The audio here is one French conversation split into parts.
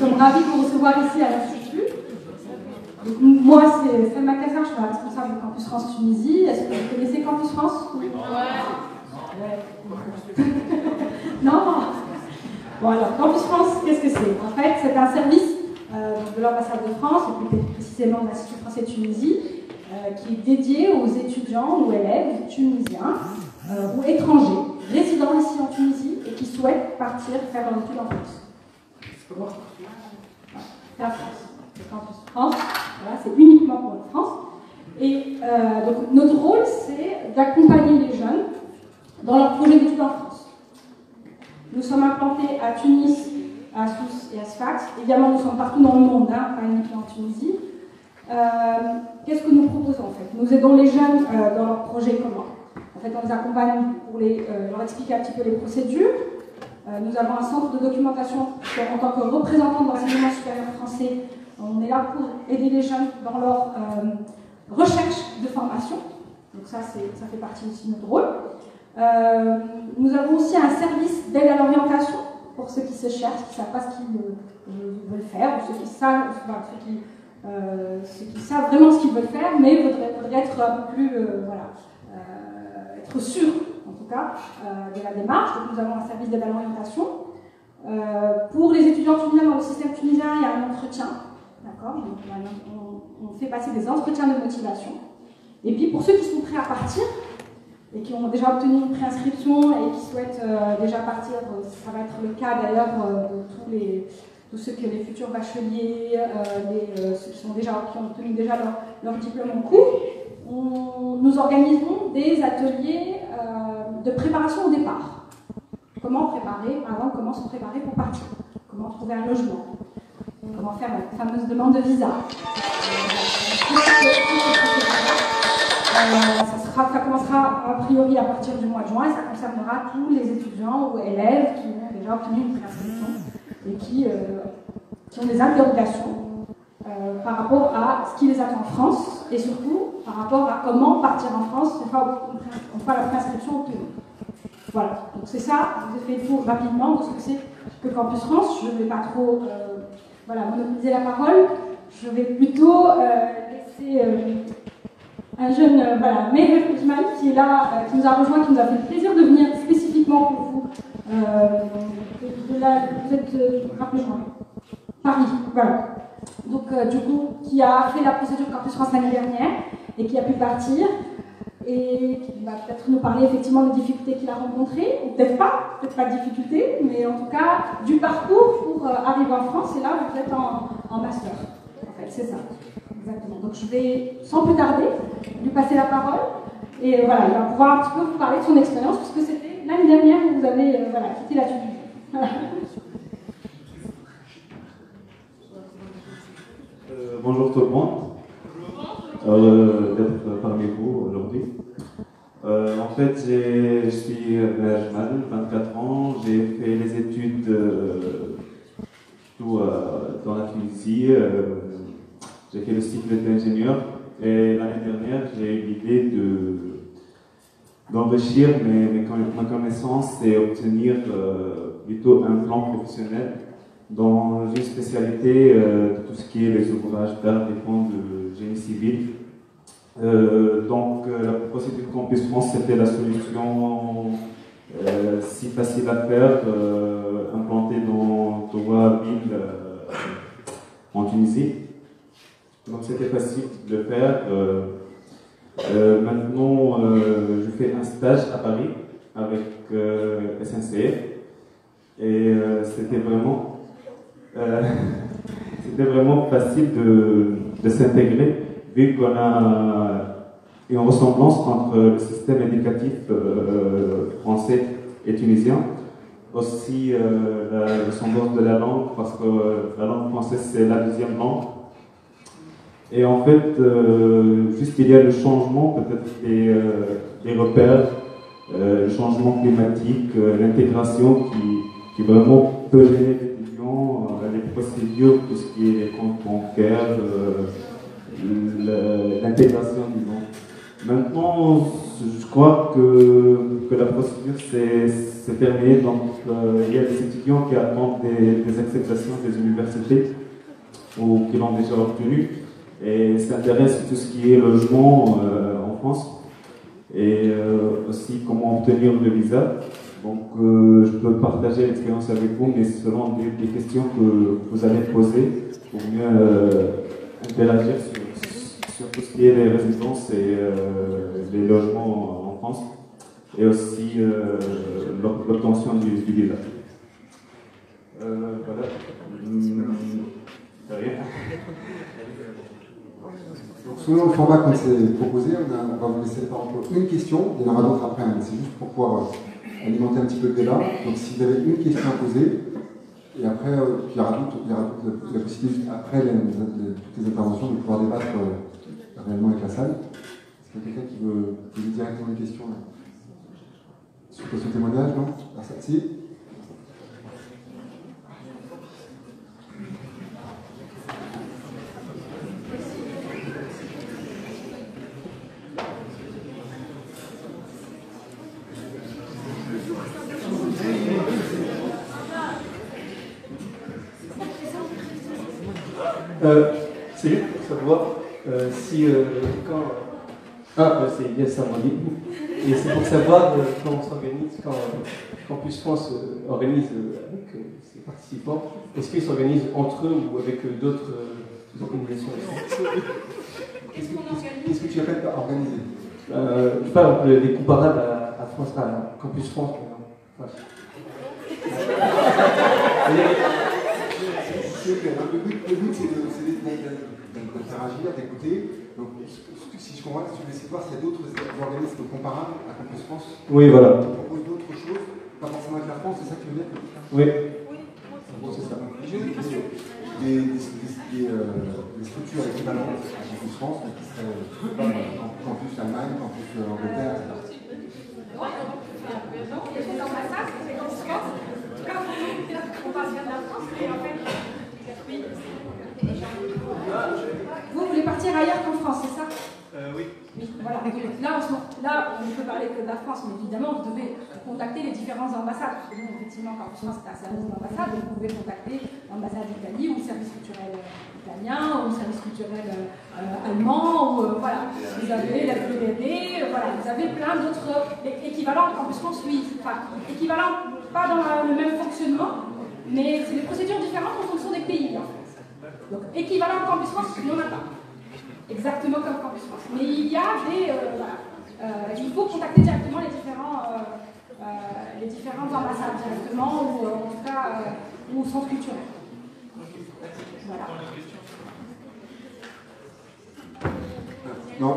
Nous sommes ravis de vous recevoir ici à l'Institut. Moi, c'est Selma Kasser, je suis la responsable du Campus France Tunisie. Est-ce que vous connaissez Campus France? Oui. Ouais. Non. Bon alors, Campus France, qu'est-ce que c'est? En fait, c'est un service de l'ambassade de France, et plus précisément de l'Institut français de Tunisie, qui est dédié aux étudiants ou élèves tunisiens ou étrangers, résidant ici en Tunisie et qui souhaitent partir faire leur étude en France. Voilà. C'est la France. Le Campus France, voilà, c'est uniquement pour la France. Et donc notre rôle, c'est d'accompagner les jeunes dans leur projet d'études en France. Nous sommes implantés à Tunis, à Sousse et à Sfax. Évidemment, nous sommes partout dans le monde, hein, pas uniquement en Tunisie. Qu'est-ce que nous proposons en fait? Nous aidons les jeunes dans leur projet commun. En fait, on les accompagne pour leur expliquer un petit peu les procédures. Nous avons un centre de documentation en tant que représentant de l'enseignement supérieur français. On est là pour aider les jeunes dans leur recherche de formation. Donc ça fait partie aussi de notre rôle. Nous avons aussi un service d'aide à l'orientation pour ceux qui se cherchent, qui ne savent pas ce qu'ils veulent faire, ou ceux qui savent, ceux qui savent vraiment ce qu'ils veulent faire, mais voudraient être un peu plus, être sûrs, en tout cas, de la démarche. Donc nous avons un service d'aide à l'orientation. Pour les étudiants tunisiens dans le système tunisien, il y a un entretien, d'accord? On fait passer des entretiens de motivation. Et puis pour ceux qui sont prêts à partir, et qui ont déjà obtenu une préinscription et qui souhaitent déjà partir, ça va être le cas d'ailleurs de tous ceux que les futurs bacheliers, ceux qui ont obtenu déjà leur diplôme en cours, nous organisons des ateliers de préparation au départ. Comment préparer, comment se préparer pour partir, comment trouver un logement, comment faire la fameuse demande de visa. Ça commencera a priori à partir du mois de juin et ça concernera tous les étudiants ou élèves qui ont déjà obtenu une préinscription et qui ont des interrogations par rapport à ce qui les attend en France et surtout par rapport à comment partir en France une fois la préinscription obtenue. Voilà, donc c'est ça, je vous ai fait le tour rapidement de ce que c'est que Campus France. Je ne vais pas trop monopoliser la parole, je vais plutôt laisser un jeune, Meher Ousmane, qui est là, qui nous a rejoint, qui nous a fait le plaisir de venir spécifiquement pour vous. Vous êtes, rappelez-moi, Paris, voilà. Donc, du coup, qui a fait la procédure Campus France l'année dernière et qui a pu partir et qui va peut-être nous parler effectivement des difficultés qu'il a rencontrées, ou peut-être pas de difficultés, mais en tout cas du parcours pour arriver en France. Et là, vous êtes en master. En fait, c'est ça. Exactement. Donc je vais, sans plus tarder, lui passer la parole. Et voilà, il va pouvoir un petit peu vous parler de son expérience, puisque c'était l'année dernière que vous avez quitté la Tunisie. Voilà. Bonjour tout le monde. Heureux d'être parmi vous aujourd'hui. En fait, je suis Najmal, 24 ans. J'ai fait les études dans la Tunisie. J'ai fait le cycle d'ingénieur et l'année dernière, j'ai eu l'idée d'enrichir ma connaissance et obtenir plutôt un plan professionnel dans une spécialité de tout ce qui est les ouvrages d'art et ponts de génie civil. Donc la procédure Campus France, c'était la solution si facile à faire, implantée dans 3 villes en Tunisie. Donc c'était facile de le faire. Maintenant, je fais un stage à Paris avec SNCF et c'était vraiment facile de s'intégrer vu qu'on a une ressemblance entre le système éducatif français et tunisien. Aussi la ressemblance de la langue, parce que la langue française c'est la deuxième langue. Et en fait, juste il y a le changement, peut-être des repères, le changement climatique, l'intégration qui vraiment peut gêner l'étudiant, les procédures, tout ce qui est les comptes bancaires, l'intégration, disons. Maintenant, je crois que la procédure s'est terminée. Donc, il y a des étudiants qui attendent des acceptations des universités ou qui l'ont déjà obtenu et s'intéressent à tout ce qui est logement en France et aussi comment obtenir le visa. Donc, je peux partager l'expérience avec vous, mais selon des questions que vous allez poser pour mieux interagir sur tout ce qui est les résidences et les logements en France, et aussi l'obtention du visa. Voilà. Rien. Donc, selon le format qu'on s'est proposé, on va vous laisser par exemple une question, il y en aura d'autres après, mais c'est juste pour pouvoir alimenter un petit peu le débat. Donc si vous avez une question à poser, et après, il y aura la possibilité, après toutes les interventions, de pouvoir débattre réellement avec la salle. Est-ce qu'il y a quelqu'un qui veut poser directement une question sur ce témoignage? Non? Si. C'est juste pour savoir si c'est Yes Harmonie, et c'est pour savoir quand on s'organise, quand Campus France organise avec ses participants, est-ce qu'ils s'organisent entre eux ou avec d'autres organisations? Qu'est-ce que tu appelles par organiser? Je sais pas, des comparables à Campus France. Le but, c'est d'interagir, d'écouter. Donc, si je comprends, tu veux essayer de voir s'il y a d'autres organismes comparables à Campus France. Oui, voilà. Qui proposent d'autres choses, pas forcément avec la France, c'est ça que tu veux dire? Oui. Bon, c'est ça. Des structures équivalentes à Campus France, mais qui seraient Campus Allemagne, Campus Angleterre, etc. Vous voulez partir ailleurs qu'en France, c'est ça? Oui. Oui, voilà. Donc, là, on ne peut parler que de la France, mais évidemment, vous devez contacter les différentes ambassades. Parce que nous, effectivement, quand France est un service d'ambassade, vous pouvez contacter l'ambassade d'Italie ou le service culturel italien ou le service culturel allemand. Ou, voilà. Vous avez la FDD, voilà. Vous avez plein d'autres équivalents. Campus France, oui. Enfin, équivalents, pas dans le même fonctionnement, mais c'est des procédures différentes en fonction des pays. En fait. Donc, équivalent Campus France, il n'y en a pas. Exactement comme Campus France. Mais il y a des... il faut contacter directement les différentes ambassades directement, ou en tout cas ou centres culturels. Voilà. Non,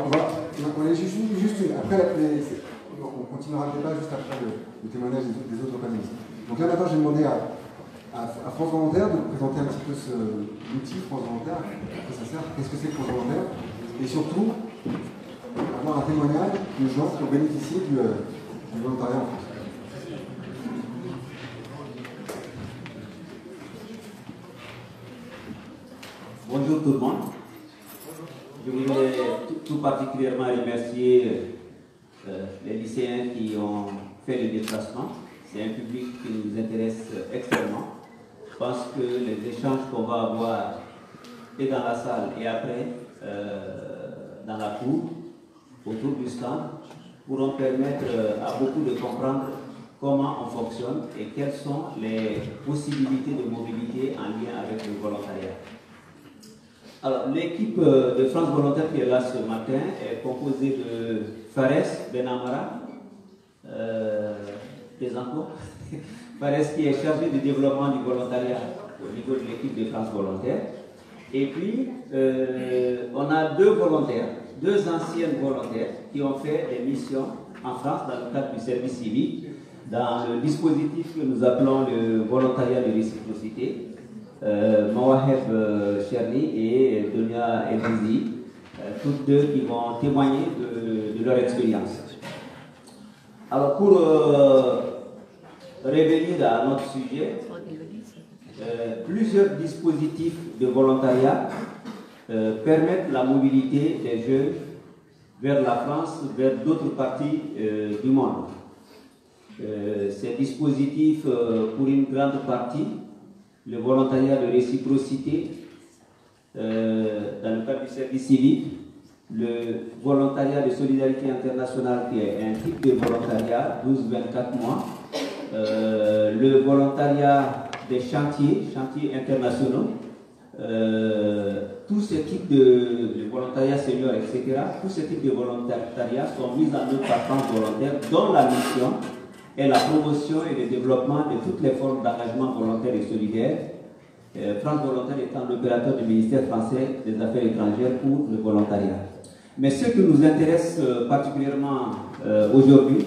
on est juste après, on continuera le débat juste après le témoignage des autres panélistes. Donc là maintenant, j'ai demandé à France Volontaire de présenter un petit peu l'outil France Volontaire, à quoi ça sert, qu'est-ce que c'est que France Volontaire, et surtout avoir un témoignage de gens qui ont bénéficié du volontariat en France. Bonjour tout le monde. Je voudrais tout particulièrement remercier les lycéens qui ont fait le déplacement. C'est un public qui nous intéresse extrêmement. Je pense que les échanges qu'on va avoir et dans la salle et après dans la cour, autour du stand, pourront permettre à beaucoup de comprendre comment on fonctionne et quelles sont les possibilités de mobilité en lien avec le volontariat. Alors, l'équipe de France Volontaire qui est là ce matin est composée de Fares Benamara, des emplois. Fares qui est chargé du développement du volontariat au niveau de l'équipe de France Volontaire. Et puis, on a deux volontaires, deux anciennes volontaires qui ont fait des missions en France dans le cadre du service civique, dans le dispositif que nous appelons le volontariat de réciprocité. Mawaheb Cherni et Donia Elvizi, toutes deux qui vont témoigner de leur expérience. Alors pour revenir à notre sujet, plusieurs dispositifs de volontariat permettent la mobilité des jeunes vers la France, vers d'autres parties du monde. Ces dispositifs, pour une grande partie, le volontariat de réciprocité, dans le cadre du service civique, le volontariat de solidarité internationale qui est un type de volontariat, 12-24 mois, le volontariat des chantiers internationaux, tous ces types de volontariat senior, etc., tous ces types de volontariat sont mis en œuvre par France Volontaire, dont la mission est la promotion et le développement de toutes les formes d'engagement volontaire et solidaire. France Volontaire étant l'opérateur du ministère français des Affaires étrangères pour le volontariat. Mais ce qui nous intéresse particulièrement aujourd'hui,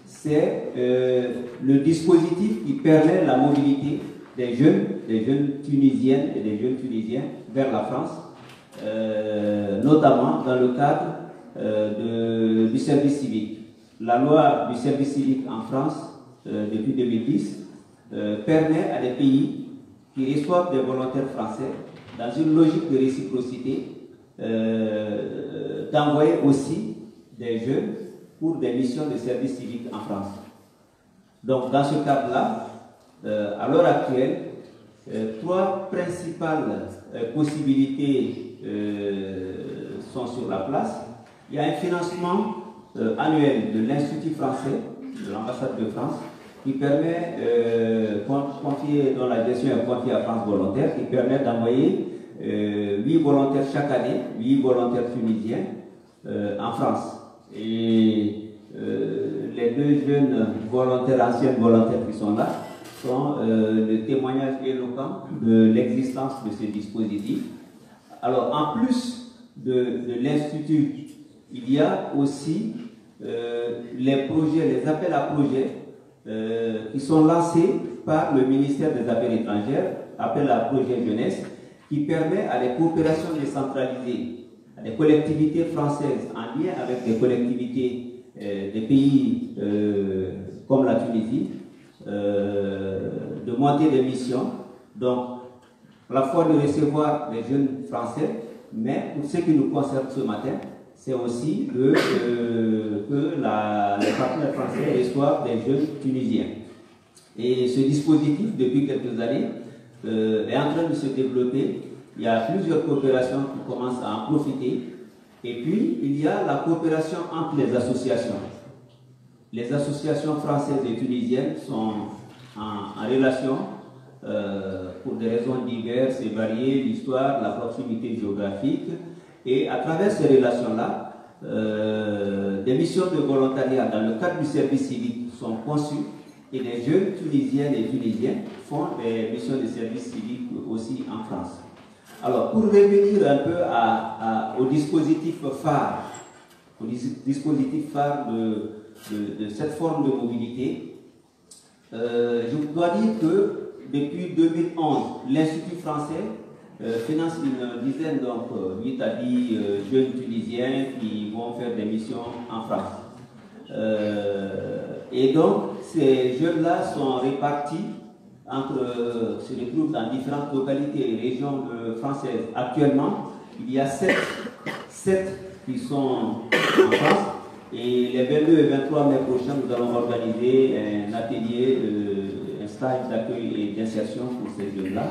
c'est le dispositif qui permet la mobilité des jeunes tunisiennes et des jeunes tunisiens vers la France, notamment dans le cadre du service civique. La loi du service civique en France, depuis 2010, permet à des pays qui reçoivent des volontaires français, dans une logique de réciprocité, d'envoyer aussi des jeunes pour des missions de service civique en France. Donc, dans ce cadre-là, à l'heure actuelle, trois principales possibilités sont sur la place. Il y a un financement annuel de l'Institut français, de l'ambassade de France, qui permet, dont la gestion est confiée à France Volontaire, qui permet d'envoyer 8 volontaires chaque année, 8 volontaires tunisiens en France. Et les deux jeunes volontaires, anciennes volontaires qui sont là, sont le témoignage éloquent de l'existence de ces dispositifs. Alors, en plus de l'Institut, il y a aussi les projets, les appels à projets qui sont lancés par le ministère des Affaires étrangères, appel à projet jeunesse, qui permet à des coopérations décentralisées, à des collectivités françaises en lien avec des collectivités des pays comme la Tunisie, de monter des missions, donc à la fois de recevoir les jeunes français, mais pour ce qui nous concerne ce matin, c'est aussi que les partenaires français reçoivent des jeunes tunisiens. Et ce dispositif, depuis quelques années, est en train de se développer. Il y a plusieurs coopérations qui commencent à en profiter. Et puis, il y a la coopération entre les associations. Les associations françaises et tunisiennes sont en relation pour des raisons diverses et variées, l'histoire, la proximité géographique. Et à travers ces relations-là, des missions de volontariat dans le cadre du service civique sont conçues et les jeunes tunisiennes et tunisiens font des missions de service civique aussi en France. Alors, pour revenir un peu au dispositif phare, de cette forme de mobilité, je dois dire que depuis 2011, l'Institut français finance une dizaine, donc 8 à 10 jeunes tunisiens qui vont faire des missions en France. Et donc, ces jeunes-là sont répartis se retrouvent dans différentes localités et régions françaises. Actuellement, il y a 7 qui sont en France. Et les 22 et 23 mai prochains, nous allons organiser un atelier, un stage d'accueil et d'insertion pour ces jeunes-là.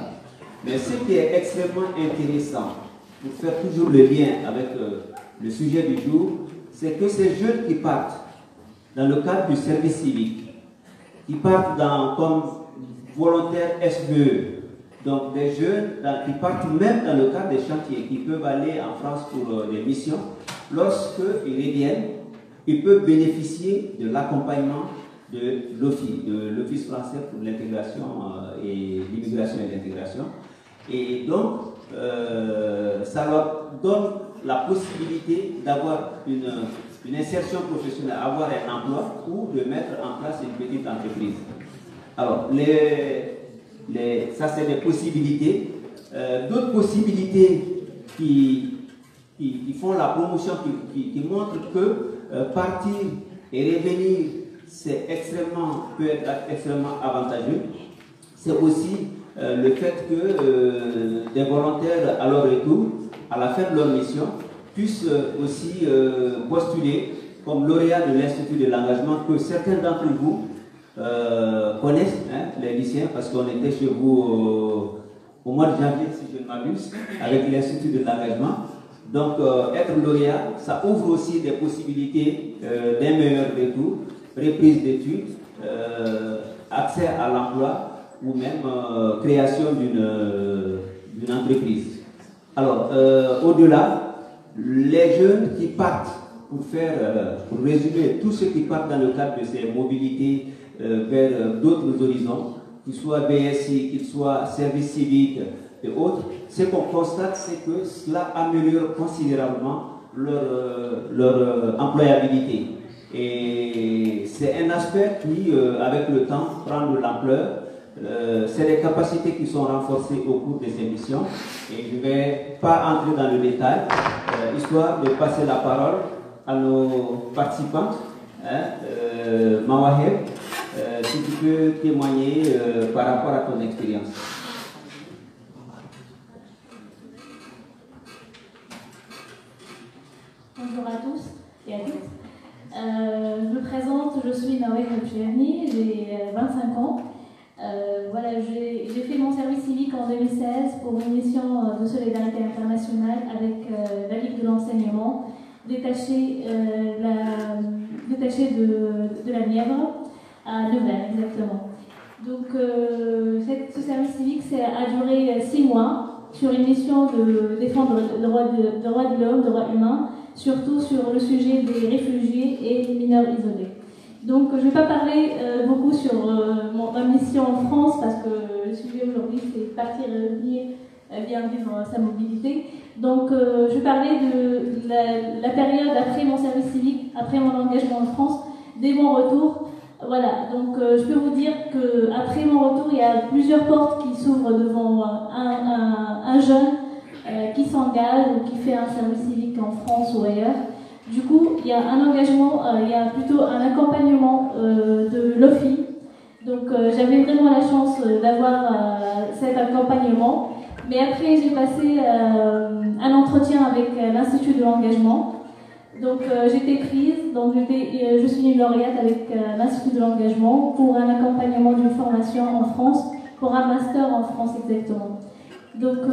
Mais ce qui est extrêmement intéressant, pour faire toujours le lien avec le sujet du jour, c'est que ces jeunes qui partent dans le cadre du service civique, qui partent comme volontaires SVE, donc des jeunes qui partent même dans le cadre des chantiers, qui peuvent aller en France pour des missions, lorsqu'ils reviennent, ils peuvent bénéficier de l'accompagnement de l'Office français pour l'intégration et l'immigration et l'intégration. Et donc, ça leur donne la possibilité d'avoir une insertion professionnelle, avoir un emploi ou de mettre en place une petite entreprise. Alors, ça c'est des possibilités. D'autres possibilités qui font la promotion, qui montrent que partir et revenir, peut être extrêmement avantageux. C'est aussi le fait que des volontaires, à leur retour, à la fin de leur mission, puissent aussi postuler comme lauréat de l'Institut de l'engagement que certains d'entre vous connaissent, hein, les lycéens, parce qu'on était chez vous au mois de janvier, si je ne m'abuse, avec l'Institut de l'engagement. Donc, être lauréat, ça ouvre aussi des possibilités d'un meilleur retour, reprise d'études, accès à l'emploi ou même création d'une entreprise. Alors, au-delà, les jeunes qui partent, pour résumer, tous ceux qui partent dans le cadre de ces mobilités vers d'autres horizons, qu'ils soient BSI, qu'ils soient services civiques et autres, ce qu'on constate, c'est que cela améliore considérablement leur employabilité. Et c'est un aspect qui, avec le temps, prend de l'ampleur. C'est les capacités qui sont renforcées au cours de ces missions. Et je ne vais pas entrer dans le détail, histoire de passer la parole à nos participants. Mawaheb, si tu peux témoigner par rapport à ton expérience. Bonjour à tous et à toutes. Je me présente, je suis Mawaheb Chehani, j'ai 25 ans. Voilà, j'ai fait mon service civique en 2016 pour une mission de solidarité internationale avec la Ligue de l'enseignement, détachée de la Nièvre à Nevers, exactement. Donc, ce service civique a duré 6 mois sur une mission de défendre le droit de l'homme, le droit humain, surtout sur le sujet des réfugiés et des mineurs isolés. Donc, je ne vais pas parler beaucoup sur ma mission en France parce que le sujet aujourd'hui c'est partir et revenir, bien vivre sa mobilité. Donc, je vais parler de la période après mon service civique, après mon engagement en France, dès mon retour. Voilà, donc je peux vous dire qu'après mon retour, il y a plusieurs portes qui s'ouvrent devant un jeune qui s'engage ou qui fait un service civique en France ou ailleurs. Du coup, il y a un engagement, il y a plutôt un accompagnement de l'OFI. Donc, j'avais vraiment la chance d'avoir cet accompagnement. Mais après, j'ai passé un entretien avec l'Institut de l'engagement. Donc, j'étais prise. Donc, je suis une lauréate avec l'Institut de l'engagement pour un accompagnement d'une formation en France, pour un master en France exactement. Donc,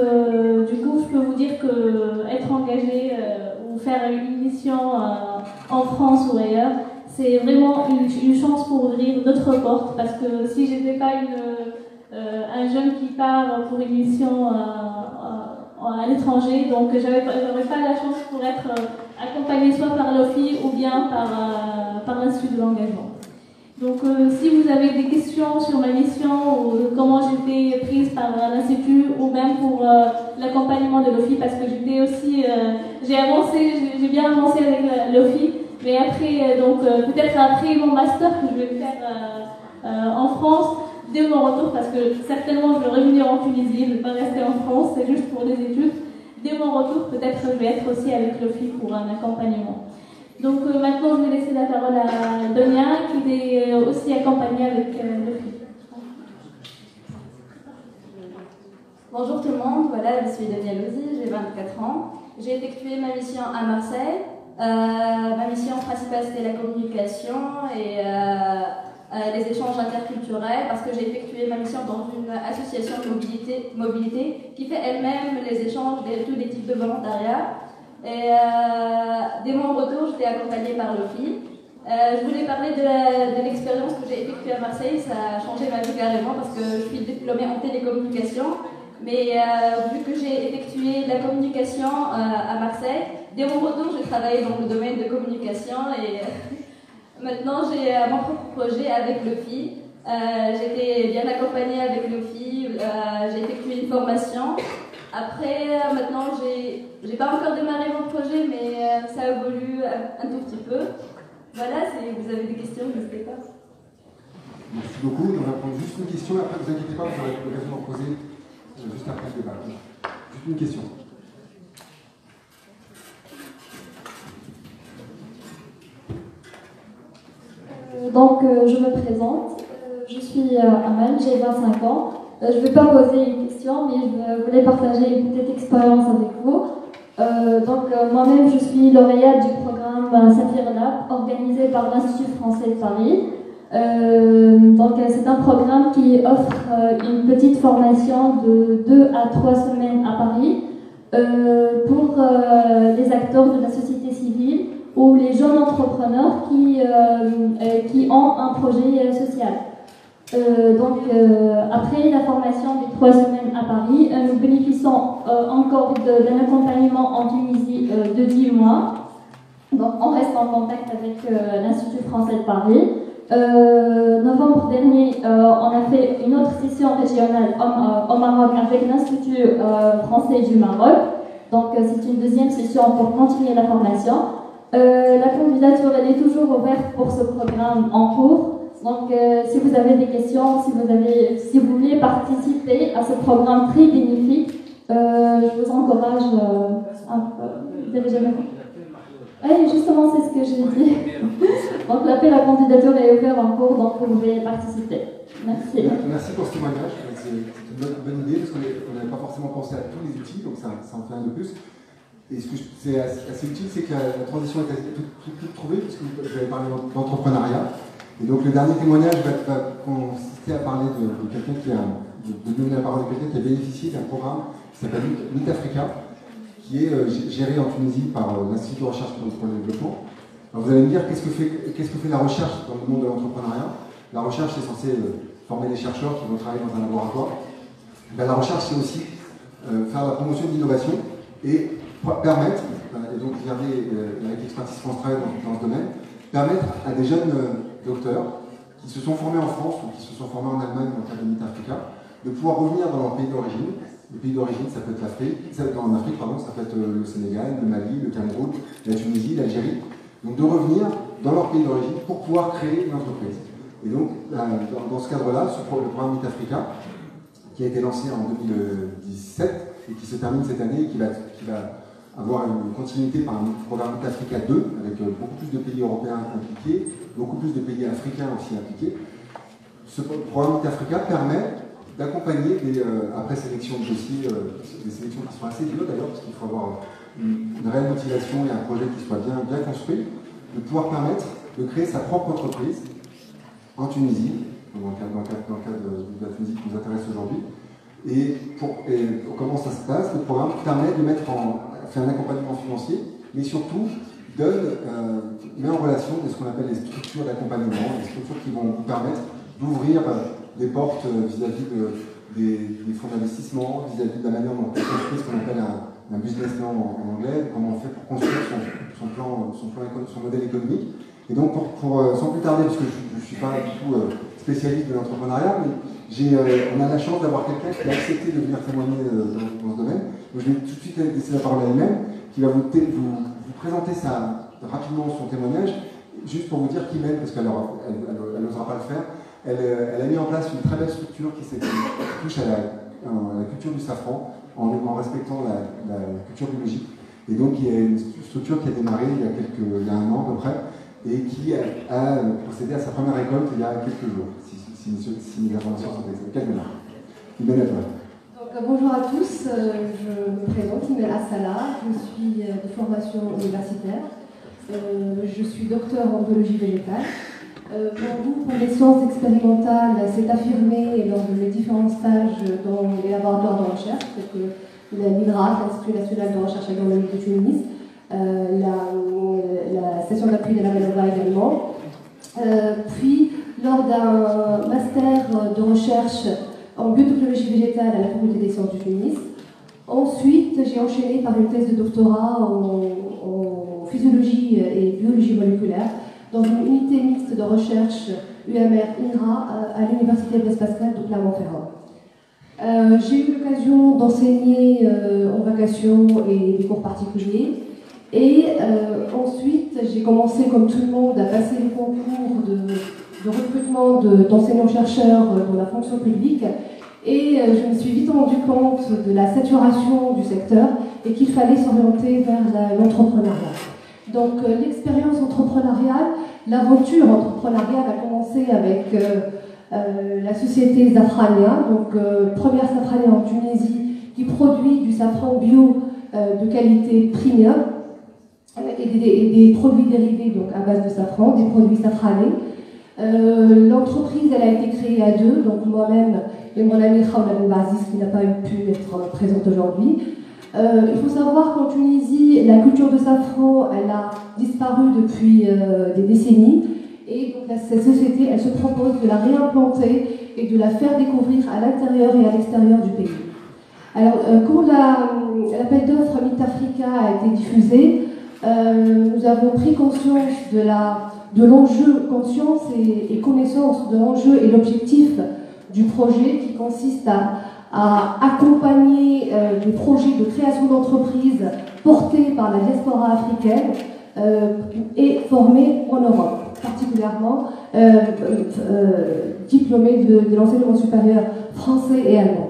du coup, je peux vous dire qu'être engagé ou faire une mission en France ou ailleurs, c'est vraiment une chance pour ouvrir d'autres portes. Parce que si je n'étais pas un jeune qui part pour une mission à l'étranger, donc j'aurais pas la chance pour être accompagnée soit par l'OFI ou bien par l'Institut de l'engagement. Donc si vous avez des questions sur ma mission ou comment j'étais prise par l'Institut ou même pour l'accompagnement de l'OFI, parce que j'étais aussi, j'ai bien avancé avec l'OFI, mais après, donc peut-être après mon master que je vais faire en France, dès mon retour, parce que certainement je vais revenir en Tunisie, je ne vais pas rester en France, c'est juste pour des études. Dès mon retour, peut-être je vais être aussi avec l'OFI pour un accompagnement. Donc maintenant, je vais laisser la parole à Donia, qui est aussi accompagnée avec l'OFI. Bonjour tout le monde, voilà, je suis Donia Louzi, j'ai 24 ans. J'ai effectué ma mission à Marseille. Ma mission principale, c'était la communication et les échanges interculturels, parce que j'ai effectué ma mission dans une association de mobilité qui fait elle-même les échanges de tous les types de volontariat. Et dès mon retour, j'étais accompagnée par l'OFI. Je voulais parler de l'expérience que j'ai effectuée à Marseille. Ça a changé ma vie carrément parce que je suis diplômée en télécommunication. Mais vu que j'ai effectué la communication à Marseille, dès mon retour, j'ai travaillé dans le domaine de communication et maintenant j'ai mon propre projet avec l'OFI. J'étais bien accompagnée avec l'OFI, j'ai effectué une formation. Après, maintenant, j'ai pas encore démarré mon projet, mais ça évolue un tout petit peu. Voilà, si vous avez des questions, n'hésitez pas. Merci beaucoup. On va prendre juste une question, et après, ne vous inquiétez pas, vous aurez l'occasion d'en poser juste après le débat. Juste une question. Donc, je me présente. Je suis Amal, j'ai 25 ans. Je ne vais pas poser une question, mais je voulais partager une petite expérience avec vous. Moi-même, je suis lauréate du programme Saphir Lab organisé par l'Institut français de Paris. C'est un programme qui offre une petite formation de 2 à 3 semaines à Paris pour les acteurs de la société civile ou les jeunes entrepreneurs qui ont un projet social. Après la formation des 3 semaines à Paris, nous bénéficions encore d'un accompagnement en Tunisie de 10 mois. Donc, on reste en contact avec l'Institut français de Paris. Novembre dernier, on a fait une autre session régionale au Maroc avec l'Institut français du Maroc. Donc, c'est une deuxième session pour continuer la formation. La candidature, elle est toujours ouverte pour ce programme en cours. Donc, si vous avez des questions, si vous voulez participer à ce programme très bénéfique, je vous encourage vous avez jamais compris. Oui, justement, c'est ce que j'ai dit. Donc, l'appel à candidature est ouvert en cours, donc vous pouvez participer. Merci. Merci pour ce témoignage. C'est une bonne idée, parce qu'on n'avait pas forcément pensé à tous les outils, donc ça en fait un de plus. Et ce que c'est assez utile, c'est que la transition est toute trouvée, puisque vous avez parlé d'entrepreneuriat. Et donc, le dernier témoignage va consister à parler de quelqu'un de donner la parole à quelqu'un qui a bénéficié d'un programme qui s'appelle Meet Africa, qui est géré en Tunisie par l'Institut de recherche pour le développement. Alors vous allez me dire, qu'est-ce que fait la recherche dans le monde de l'entrepreneuriat? La recherche, c'est censé former des chercheurs qui vont travailler dans un laboratoire. La recherche, c'est aussi faire la promotion de l'innovation et permettre, et donc regardez avec l'expertise France Travail dans ce domaine, permettre à des jeunes docteurs qui se sont formés en France ou qui se sont formés en Allemagne dans le cadre de Meet Africa, de pouvoir revenir dans leur pays d'origine. Le pays d'origine, ça peut être l'Afrique, en Afrique, pardon, ça peut être le Sénégal, le Mali, le Cameroun, la Tunisie, l'Algérie. Donc de revenir dans leur pays d'origine pour pouvoir créer une entreprise. Et donc, dans ce cadre-là, le programme Meet Africa, qui a été lancé en 2017 et qui se termine cette année et qui va avoir une continuité par un programme Meet Africa 2, avec beaucoup plus de pays européens impliqués, beaucoup plus de pays africains aussi impliqués. Ce programme Meet Africa permet d'accompagner après sélection de dossiers, des sélections qui sont assez dures d'ailleurs, parce qu'il faut avoir une réelle motivation et un projet qui soit bien construit, de pouvoir permettre de créer sa propre entreprise en Tunisie, dans le cadre de la Tunisie qui nous intéresse aujourd'hui. Et comment ça se passe? Le programme permet de faire un accompagnement financier, mais surtout met en relation ce qu'on appelle les structures d'accompagnement, les structures qui vont vous permettre d'ouvrir des portes vis-à-vis des fonds d'investissement, vis-à-vis de la manière dont on construit ce qu'on appelle un business plan en anglais, comment on fait pour construire son modèle économique. Et donc, sans plus tarder, parce que je ne suis pas du tout spécialiste de l'entrepreneuriat, mais on a la chance d'avoir quelqu'un qui a accepté de venir témoigner dans ce domaine. Donc, je vais tout de suite laisser la parole à elle-même, qui va vous présenter rapidement son témoignage, juste pour vous dire qui mène, parce qu'elle n'osera pas le faire. Elle a mis en place une très belle structure qui touche à la culture du safran, en respectant la culture biologique. Et donc, il y a une structure qui a démarré il y a 1 an à peu près, et qui a procédé à sa première récolte il y a quelques jours, si mes informations sont exactes. Quelques mois. Imen, à toi. Donc, bonjour à tous, je me présente, Imen Assala, je suis de formation universitaire, je suis docteur en biologie végétale. Mon goût pour les sciences expérimentales s'est affirmé lors de mes différents stages dans les laboratoires de recherche, tels que l'INRA, l'Institut national de recherche agronomique de Tunis, la station d'appui de la Ménova également. Puis, lors d'un master de recherche en biotechnologie végétale à la Faculté des sciences de Tunis. Ensuite, j'ai enchaîné par une thèse de doctorat en physiologie et biologie moléculaire dans une unité mixte de recherche UMR-INRA à l'Université Blaise Pascal de Clermont-Ferrand. J'ai eu l'occasion d'enseigner en vacation et des cours particuliers. Et ensuite, j'ai commencé, comme tout le monde, à passer le concours de recrutement d'enseignants-chercheurs dans la fonction publique. Et je me suis vite rendu compte de la saturation du secteur et qu'il fallait s'orienter vers l'entrepreneuriat. Donc l'expérience entrepreneuriale, l'aventure entrepreneuriale a commencé avec la société Zafrania, donc première safranière en Tunisie qui produit du safran bio de qualité premium et des produits dérivés donc à base de safran, des produits safranés. L'entreprise elle a été créée à deux, donc moi-même et mon ami Khawla Boubaziz qui n'a pas pu être présente aujourd'hui. Il faut savoir qu'en Tunisie, la culture de safran elle a disparu depuis des décennies et donc cette société elle se propose de la réimplanter et de la faire découvrir à l'intérieur et à l'extérieur du pays. Alors quand l'appel d'offres Meet Africa a été diffusé, nous avons pris conscience de l'enjeu, conscience et connaissance de l'enjeu et l'objectif du projet qui consiste à accompagner des projets de création d'entreprises portés par la diaspora africaine et formés en Europe, particulièrement diplômés de l'enseignement supérieur français et allemand.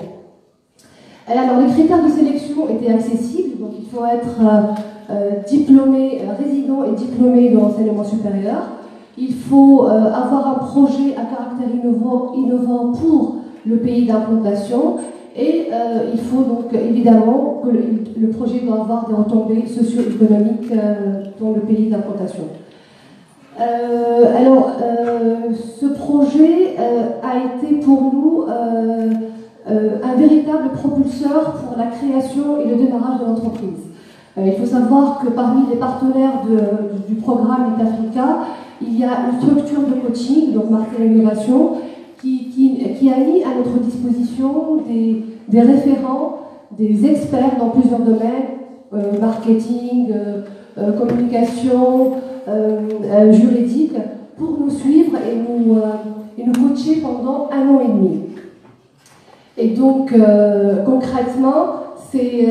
Alors les critères de sélection étaient accessibles, donc il faut être diplômé, résident et diplômé de l'enseignement supérieur. Il faut avoir un projet à caractère innovant pour le pays d'implantation et il faut donc évidemment que le projet doit avoir des retombées socio-économiques dans le pays d'implantation. Ce projet a été pour nous un véritable propulseur pour la création et le démarrage de l'entreprise. Il faut savoir que parmi les partenaires du programme Meet Africa, il y a une structure de coaching, donc Marseille Innovation, qui a mis à notre disposition des référents, des experts dans plusieurs domaines, marketing, communication, juridique, pour nous suivre et nous coacher pendant 1 an et demi. Et donc, concrètement, c'est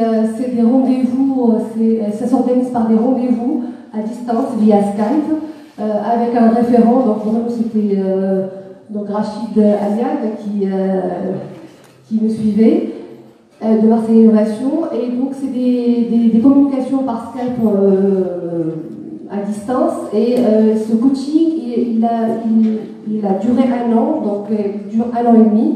des rendez-vous, ça s'organise par des rendez-vous à distance via Skype avec un référent. Donc pour nous c'était donc Rachid Aliad qui nous suivait de Marseille Innovation. Et donc c'est des communications par Skype à distance. Et ce coaching il a duré 1 an, donc il dure 1 an et demi.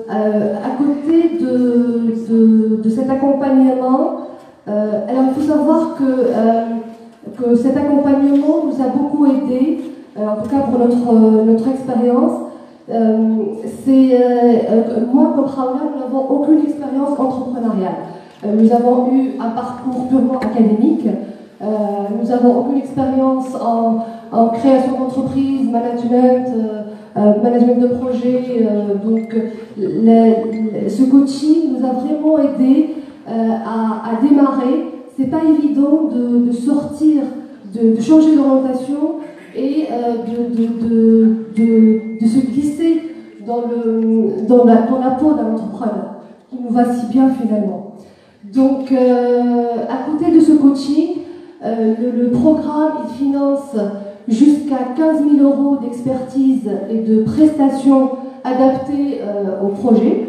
À côté de cet accompagnement, alors il faut savoir que cet accompagnement nous a beaucoup aidé, en tout cas pour notre expérience. Moi comme Khawla, nous n'avons aucune expérience entrepreneuriale. Nous avons eu un parcours purement académique. Nous n'avons aucune expérience en création d'entreprise, management de projet. Donc, ce coaching nous a vraiment aidé à démarrer. C'est pas évident de sortir, de changer d'orientation et de se glisser dans la peau d'un entrepreneur qui nous va si bien finalement. Donc, à côté de ce coaching, le programme il finance jusqu'à 15 000 € d'expertise et de prestations adaptées au projet.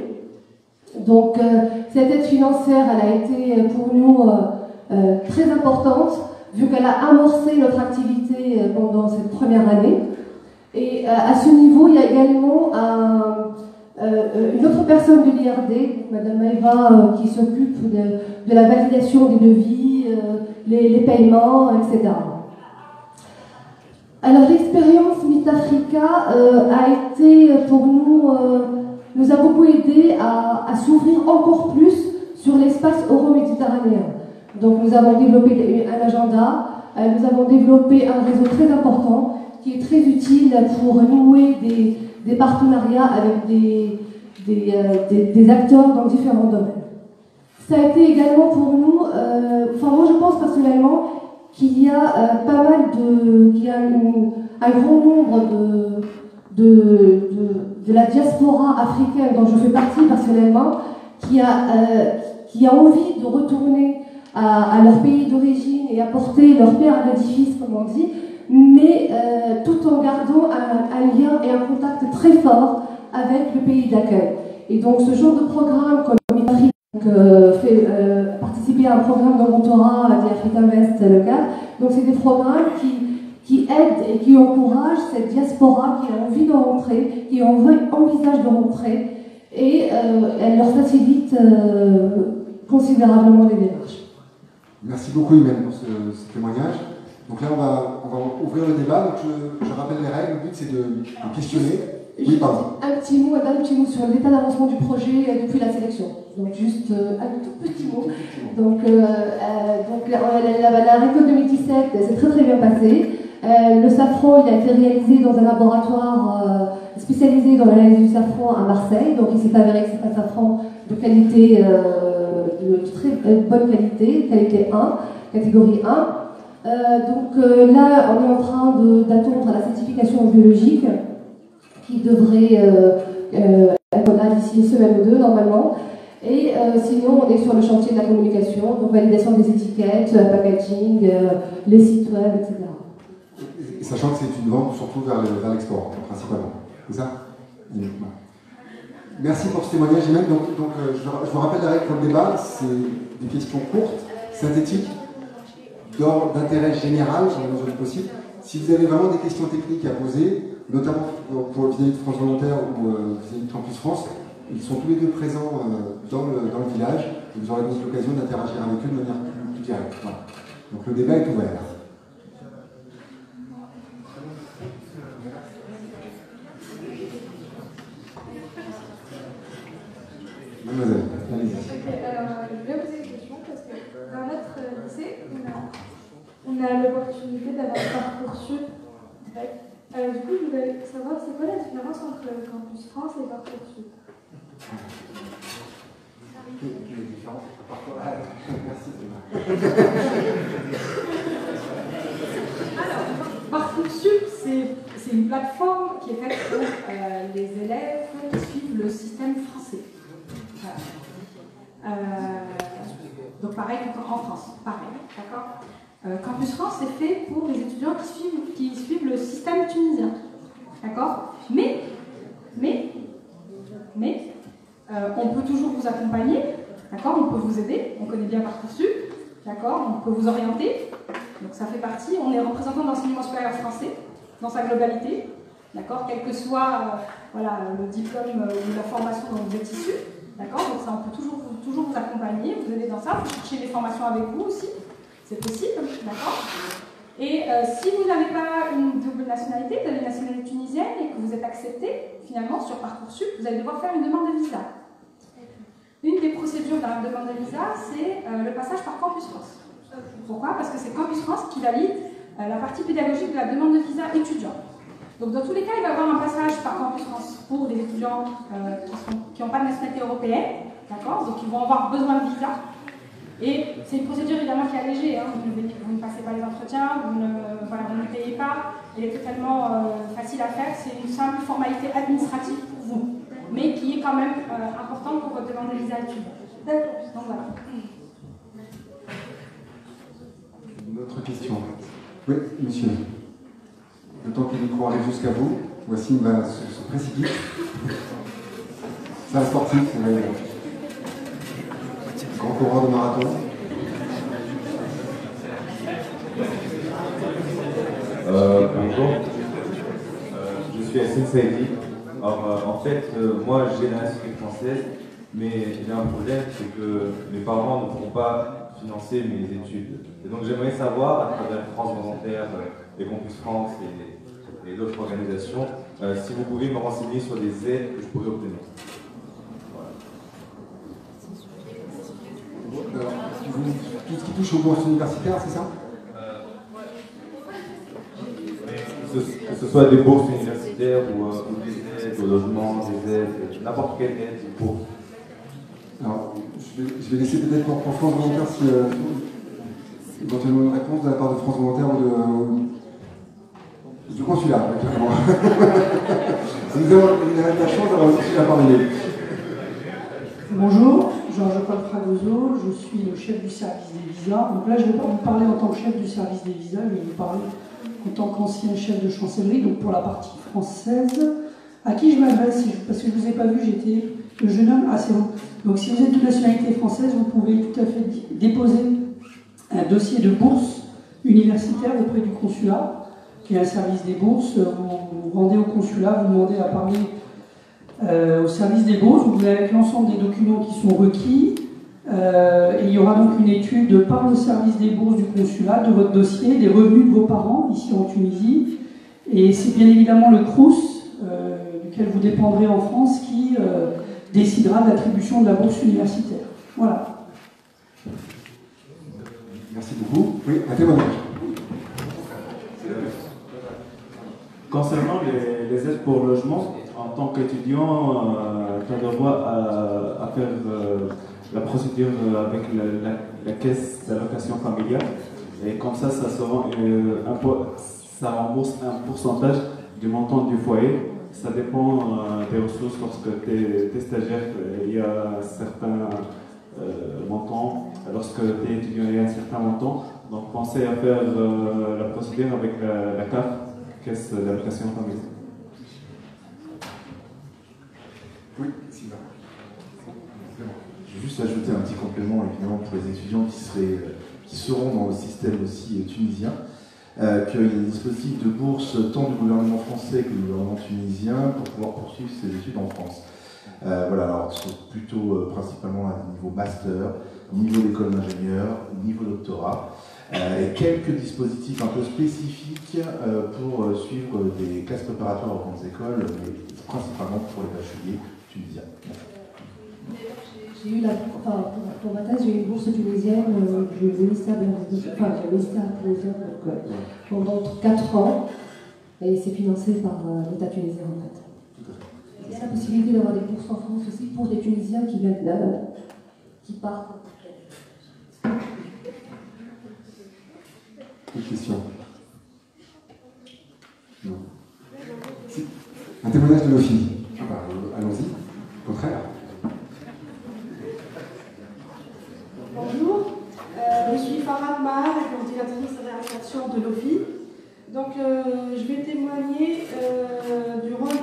Donc cette aide financière, elle a été pour nous très importante, vu qu'elle a amorcé notre activité pendant cette première année. Et à ce niveau, il y a également une autre personne de l'IRD, Madame Maïva, qui s'occupe de la validation des devis, les paiements, etc. Alors l'expérience Meet Africa a été pour nous a beaucoup aidé à s'ouvrir encore plus sur l'espace euro-méditerranéen. Donc nous avons développé un agenda, nous avons développé un réseau très important qui est très utile pour nouer des partenariats avec des acteurs dans différents domaines. Ça a été également pour nous, moi je pense personnellement qu'il y a un grand nombre de la diaspora africaine dont je fais partie personnellement qui a envie de retourner à leur pays d'origine et apporter leur pierre à l'édifice, comme on dit, mais tout en gardant un lien et un contact très fort avec le pays d'accueil. Et donc ce genre de programme comme Afrique fait participer à un programme de mentorat à Africa Invest local. Donc c'est des programmes qui aident et qui encouragent cette diaspora qui a envie de rentrer, qui envisage de rentrer et elle leur facilite considérablement les démarches. Merci beaucoup Imen pour ce témoignage. Donc là on va ouvrir le débat. Donc je rappelle les règles, le but c'est de questionner. Oui, pardon. Un petit mot sur l'état d'avancement du projet depuis la sélection. Donc juste un tout petit mot. Donc la récolte 2017 s'est très très bien passée. Le safran il a été réalisé dans un laboratoire spécialisé dans l'analyse du safran à Marseille. Donc il s'est avéré que c'est un safran de qualité, de très bonne qualité 1, catégorie 1. Là on est en train d'attendre la certification biologique qui devrait être là d'ici une semaine ou deux normalement. Et sinon, on est sur le chantier de la communication, donc validation des étiquettes, packaging, les sites web, etc. Et sachant que c'est une vente surtout vers l'export, principalement. C'est ça? Merci pour ce témoignage, Imen. Donc je vous rappelle la règle pour le débat, c'est des questions courtes, synthétiques, d'ordre d'intérêt général, dans la mesure du possible. Si vous avez vraiment des questions techniques à poser, notamment pour vis-à-vis de France Volontaire ou vis-à-vis de Campus France, ils sont tous les deux présents dans le village et vous aurez donc l'occasion d'interagir avec eux de manière plus directe. Voilà. Donc le débat est ouvert. Mademoiselle, allez-y. Je vais poser une question parce que dans notre lycée, on a l'opportunité d'avoir Parcoursup. Du coup, je voulais savoir c'est quoi la différence entre Campus France et Parcoursup. Alors, Parcoursup, c'est une plateforme qui est faite pour les élèves qui suivent le système français. Donc pareil qu'en France, pareil, d'accord. Campus France, c'est fait pour les étudiants qui suivent le système tunisien, d'accord. Mais on peut toujours vous accompagner, d'accord. On peut vous aider, on connaît bien Parcoursup, d'accord. On peut vous orienter. Donc ça fait partie. On est représentant de l'enseignement supérieur français dans sa globalité, d'accord. Quel que soit le diplôme ou la formation dont vous êtes issu. D'accord, donc ça, on peut toujours vous accompagner, vous aider dans ça, vous chercher des formations avec vous aussi, c'est possible, d'accord. Et si vous n'avez pas une double nationalité, vous avez une nationalité tunisienne et que vous êtes accepté, finalement, sur Parcoursup, vous allez devoir faire une demande de visa. Une des procédures dans la demande de visa, c'est le passage par Campus France. Pourquoi? Parce que c'est Campus France qui valide la partie pédagogique de la demande de visa étudiant. Donc dans tous les cas, il va y avoir un passage par Campus France pour des étudiants qui n'ont pas de nationalité européenne, d'accord. Donc ils vont avoir besoin de visa. Et c'est une procédure évidemment qui est allégée, hein. Vous ne passez pas les entretiens, vous ne payez pas, elle est totalement facile à faire, c'est une simple formalité administrative pour vous, mais qui est quand même importante pour votre demande de visa étudiant. D'accord. Donc voilà. Une autre question. Oui, monsieur. Le temps que le micro arrive jusqu'à vous, Wassim va se précipiter. C'est un sportif, c'est un grand coureur de marathon. Bonjour, je suis Yassine Saïdi. Alors, en fait, moi j'ai la nationalité française, mais j'ai un problème, c'est que mes parents ne pourront pas financer mes études. Et donc j'aimerais savoir, à travers France Volontaire, les Campus France et d'autres organisations, si vous pouvez me renseigner sur les aides que je pourrais obtenir. Alors, tout ce qui touche aux bourses universitaires, c'est ça? Que ce soit des bourses universitaires ou des aides au logement, des aides, n'importe quelle aide ou bourse. Alors, je vais laisser peut-être pour France Volontaire si éventuellement une réponse de la part de France Volontaire ou du consulat, exactement. Nous avons la chance d'avoir le consulat parmi nous. Bonjour, Georges-Paul Fragoso, je suis le chef du service des visas. Donc là, je ne vais pas vous parler en tant que chef du service des visas, je vais vous parler en tant qu'ancien chef de chancellerie, donc pour la partie française. À qui je m'adresse? Parce que je ne vous ai pas vu, j'étais le jeune homme. Ah, c'est bon. Donc si vous êtes de nationalité française, vous pouvez tout à fait déposer un dossier de bourse universitaire auprès du consulat, qui est un service des bourses. Vous rendez au consulat, vous demandez à parler au service des bourses. Vous avez avec l'ensemble des documents qui sont requis. Et il y aura donc une étude par le service des bourses du consulat de votre dossier, des revenus de vos parents ici en Tunisie. Et c'est bien évidemment le CROUS, duquel vous dépendrez en France, qui décidera de l'attribution de la bourse universitaire. Voilà. Merci beaucoup. Oui, un témoignage. Concernant les aides pour logement, en tant qu'étudiant, tu as le droit à faire la procédure avec la caisse d'allocation familiale. Et comme ça, ça rembourse un pourcentage du montant du foyer. Ça dépend des ressources. Lorsque tu es stagiaire, il y a certains montants. Lorsque tu es étudiant, il y a un certain montant. Donc pensez à faire la procédure avec la CAF, caisse d'allocation familiale. Oui, Sylvain. Je vais juste ajouter un petit complément, évidemment, pour les étudiants qui seront dans le système aussi tunisien, qu'il y a des dispositifs de bourse tant du gouvernement français que du gouvernement tunisien pour pouvoir poursuivre ses études en France. Voilà, alors c'est plutôt principalement à niveau master, niveau d'école d'ingénieur, niveau doctorat, et quelques dispositifs un peu spécifiques pour suivre des classes préparatoires aux grandes écoles, mais principalement pour les bacheliers tunisiens. J'ai eu pour ma thèse, j'ai eu une bourse tunisienne du ministère tunisien pendant 4 ans, et c'est financé par l'État tunisien en fait. Il y a la possibilité d'avoir des bourses en France aussi pour des Tunisiens qui viennent là, qui partent. Une question? Non. Si. Un témoignage de Lofi. Allons-y. Au contraire. Bonjour, je suis Farah Mar, coordinatrice de réinsertion de l'OFI. Donc, je vais témoigner du rôle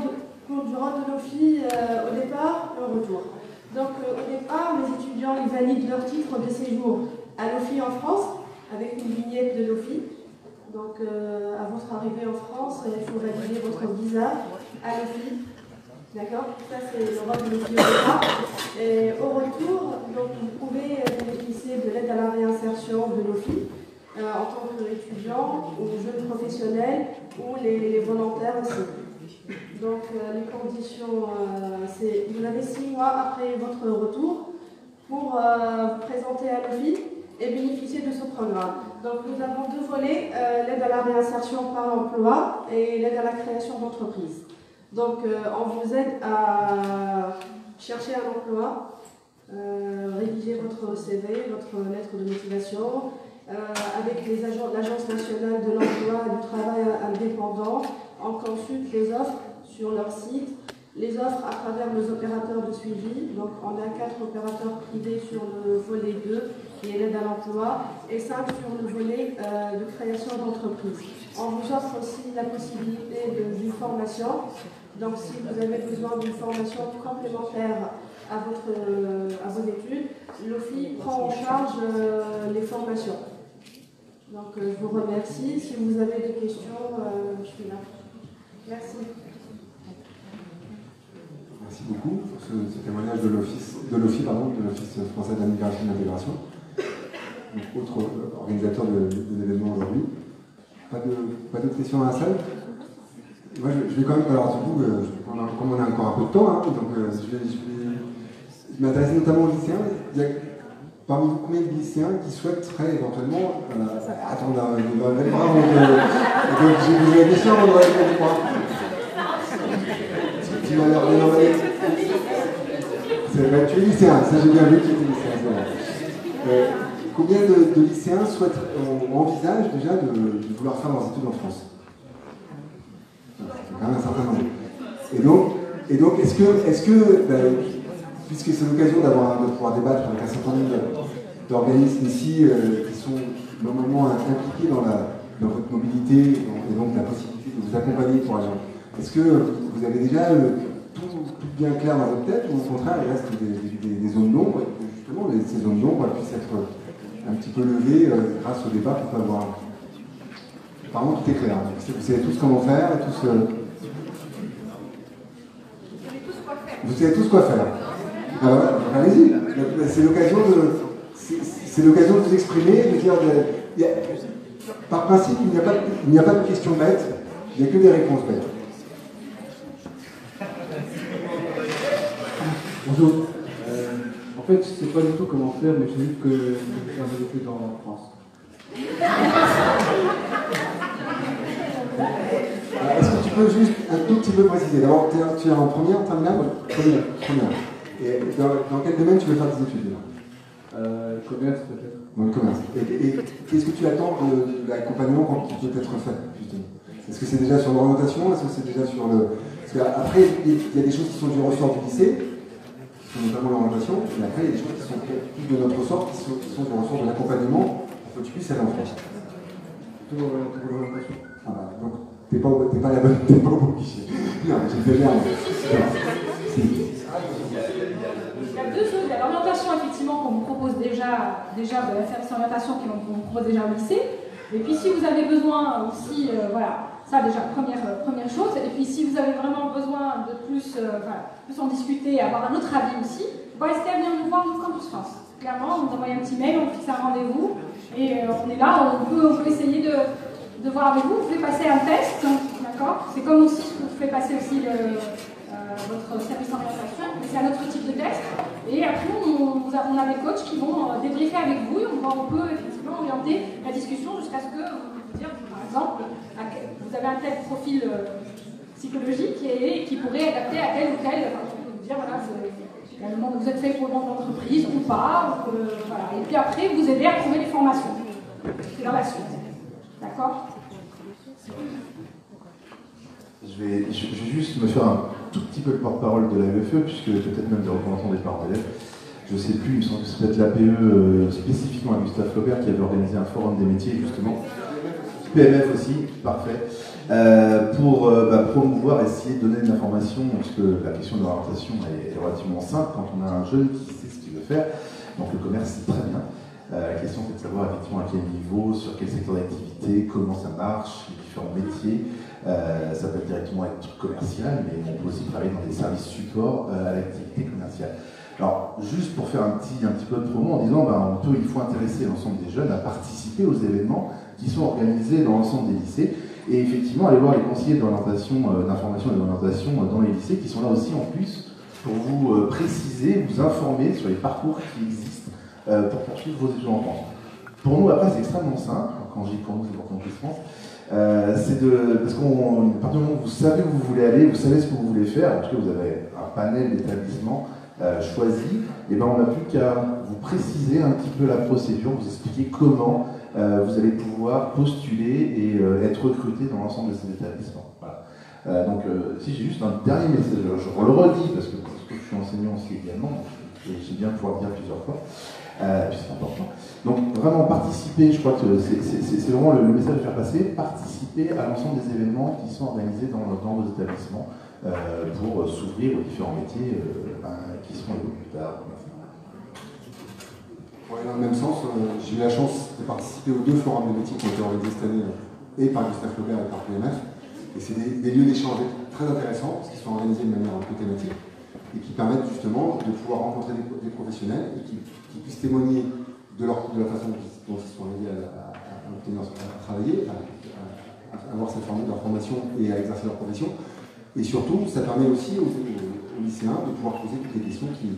de l'OFI au départ et au retour. Donc, au départ, les étudiants ils valident leur titre de séjour à l'OFI en France avec une vignette de l'OFI. Donc, à votre arrivée en France, il faut valider votre visa à l'OFI. D'accord? Ça, c'est le rôle de l'OFI au départ. Et au retour, donc, vous pouvez bénéficier de l'aide à la réinsertion de l'OFI en tant qu'étudiant ou jeune professionnel ou les volontaires aussi. Donc, les conditions, c'est vous avez 6 mois après votre retour pour vous présenter à l'OFI et bénéficier de ce programme. Donc, nous avons 2 volets, l'aide à la réinsertion par l'emploi et l'aide à la création d'entreprise. Donc, on vous aide à chercher un emploi, rédiger votre CV, votre lettre de motivation, avec l'Agence nationale de l'emploi et du travail indépendant. On consulte les offres sur leur site, les offres à travers nos opérateurs de suivi. Donc, on a 4 opérateurs privés sur le volet 2, qui est l'aide à l'emploi, et 5 sur le volet de création d'entreprise. On vous offre aussi la possibilité d'une formation. Donc, si vous avez besoin d'une formation complémentaire à vos études, l'OFI prend en charge les formations. Donc, je vous remercie. Si vous avez des questions, je suis là. Merci. Merci beaucoup pour ce témoignage de l'Office français de la migration et de l'intégration, autre organisateur de l'événement aujourd'hui. Pas d'autres questions dans la salle? Moi, je vais quand même, alors du coup, comme on a encore un peu de temps, hein, donc je m'intéresse notamment aux lycéens. Il y a parmi vous combien de lycéens qui souhaiteraient éventuellement attendre, il va mettre bravo, donc j'ai posé la question avant de répondre, je crois. Tu vas leur demander. Tu es lycéen, ça j'ai bien vu que tu étais lycéen. Combien de lycéens envisagent déjà de vouloir faire leurs études en France? C'est quand même un certain nombre. Et donc est-ce que puisque c'est l'occasion de pouvoir débattre avec un certain nombre d'organismes ici qui sont normalement impliqués dans votre mobilité et donc la possibilité de vous accompagner pour aller. Est-ce que vous avez déjà tout bien clair dans votre tête ou au contraire il reste des zones d'ombre et que justement ces zones d'ombre puissent être un petit peu levées grâce au débat pour avoir. Apparemment tout est clair. Vous savez tous comment faire et tous. Vous savez tous quoi faire. Alors, allez-y. C'est l'occasion de vous exprimer, de dire. Par principe, il n'y a pas de questions bêtes, il n'y a que des réponses bêtes. Bonjour. En fait, je ne sais pas du tout comment faire, mais j'ai vu que j'avais vécu en France. Est-ce que tu peux juste un tout petit peu préciser? D'abord, tu es en première, en terminale? Première. Et dans quel domaine tu veux faire tes études là? Commerce peut-être. Dans le commerce. Et qu'est-ce que tu attends de l'accompagnement qui peut être fait, justement? Est-ce que c'est déjà sur l'orientation? Est-ce que c'est déjà sur le... Parce qu'après, il y a des choses qui sont du ressort du lycée, qui sont notamment l'orientation, et après, il y a des choses qui sont plus de notre ressort, qui sont du ressort de l'accompagnement, pour que tu puisses aller en France. Toujours l'orientation. Ah bah, donc, t'es pas au bon guichet. Non, j'ai fait bien. Il y a deux choses. Il y a l'orientation, effectivement, qu'on vous propose déjà de la service orientation qu'on vous propose déjà au lycée. Et puis, si vous avez besoin aussi, voilà, ça déjà, première chose. Et puis, si vous avez vraiment besoin de plus en discuter, avoir un autre avis aussi, vous pouvez hésiter à venir nous voir au Campus France. Clairement, vous envoyez un petit mail, on fixe un rendez-vous. Et on est là, on peut essayer de voir avec vous. Vous pouvez passer un test, d'accord? C'est comme aussi ce que vous faites passer aussi votre service d'orientation, mais c'est un autre type de test. Et après, on a des coachs qui vont débriefer avec vous et on peut effectivement orienter la discussion jusqu'à ce que vous dire, par exemple, vous avez un tel profil psychologique et qui pourrait adapter à tel ou tel. Enfin, on peut vous dire, voilà, vous êtes fait pour le monde d'entreprise ou pas. Voilà. Et puis après, vous aider à trouver les formations. C'est dans la suite. D'accord? Je vais juste me faire un tout petit peu le porte-parole de la UFE, puisque peut-être même des représentants des parents d'élèves. Je ne sais plus, il me semble que c'est peut-être l'APE spécifiquement à Gustave Flaubert qui avait organisé un forum des métiers, justement. PMF aussi, parfait. Pour promouvoir, essayer de donner de l'information, parce que la question de l'orientation est relativement simple quand on a un jeune qui sait ce qu'il veut faire. Donc le commerce, c'est très bien. La question, c'est de savoir effectivement à quel niveau, sur quel secteur d'activité, comment ça marche, les différents métiers. Ça peut directement être commercial, mais on peut aussi travailler dans des services supports à l'activité commerciale. Alors, juste pour faire un petit peu de promo en disant, il faut intéresser l'ensemble des jeunes à participer aux événements qui sont organisés dans l'ensemble des lycées. Et effectivement, aller voir les conseillers d'orientation, d'information et d'orientation dans les lycées qui sont là aussi en plus pour vous préciser, vous informer sur les parcours qui existent pour poursuivre vos études en France. Pour nous, après, c'est extrêmement simple, quand je dis pour nous, c'est pour Campus France, parce qu'à partir du moment où vous savez où vous voulez aller, vous savez ce que vous voulez faire, en tout cas vous avez un panel d'établissements choisi, et on n'a plus qu'à vous préciser un petit peu la procédure, vous expliquer comment vous allez pouvoir postuler et être recruté dans l'ensemble de ces établissements. Voilà. Donc si j'ai juste un dernier message, je le redis parce que je suis enseignant aussi également, et j'ai bien pouvoir le dire plusieurs fois. Puis c'est important. Donc vraiment participer, je crois que c'est vraiment le message à faire passer, participer à l'ensemble des événements qui sont organisés dans vos établissements pour s'ouvrir aux différents métiers qui seront évolués plus tard. Ouais, dans le même sens, j'ai eu la chance de participer aux 2 forums de métiers qui ont été organisés cette année et par Gustave Flaubert et par PMF. Et c'est des lieux d'échange très intéressants parce qu'ils sont organisés de manière un peu thématique et qui permettent justement de pouvoir rencontrer des professionnels et qui puissent témoigner de la façon dont ils sont arrivés à travailler, à avoir leur formation et à exercer leur profession. Et surtout, ça permet aussi aux lycéens de pouvoir poser toutes les questions qui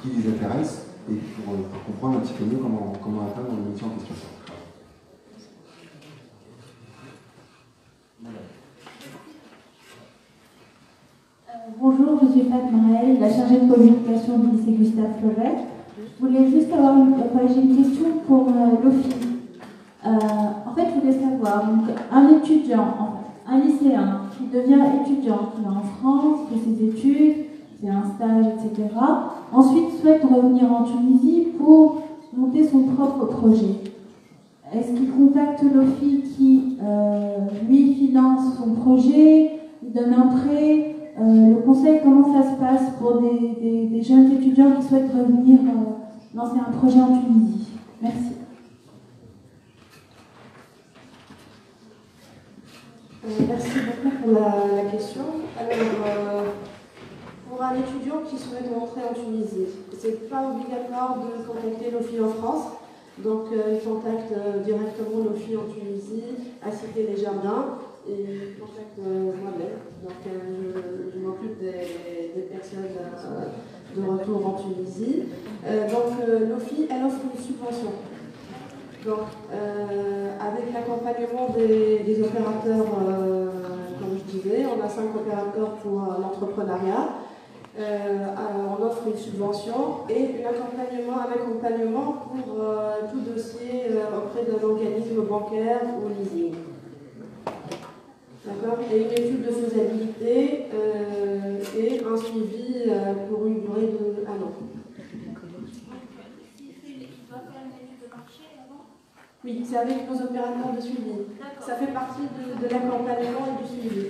les intéressent et pour comprendre un petit peu mieux comment atteindre le métier en question. Bonjour, je suis Fatma Maël, la chargée de communication du lycée Gustave Flaubert. Je voulais juste avoir j'ai une question pour l'OFI. En fait, je voulais savoir, donc, un étudiant, un lycéen qui devient étudiant, qui est en France, fait ses études, fait un stage, etc. Ensuite, souhaite revenir en Tunisie pour monter son propre projet. Est-ce qu'il contacte l'OFI qui, lui, finance son projet, il donne un prêt? Le conseil, comment ça se passe pour des jeunes étudiants qui souhaitent revenir lancer un projet en Tunisie? Merci. Merci beaucoup pour la question. Alors, pour pour un étudiant qui souhaite rentrer en Tunisie. C'est pas obligatoire de contacter l'OFI en France, donc il contacte directement l'OFI en Tunisie, à Cité-les-Jardins, et il contacte moi-même. Donc je m'occupe des personnes de retour en Tunisie. Donc l'OFI, elle offre une subvention. Donc avec l'accompagnement des opérateurs, comme je disais, on a 5 opérateurs pour l'entrepreneuriat. On offre une subvention et un accompagnement pour tout dossier auprès d'un organisme bancaire ou leasing. D'accord. Et une étude de faisabilité et un suivi pour une durée de 1 an. Oui, c'est avec nos opérateurs de suivi. Ça fait partie de l'accompagnement et du suivi.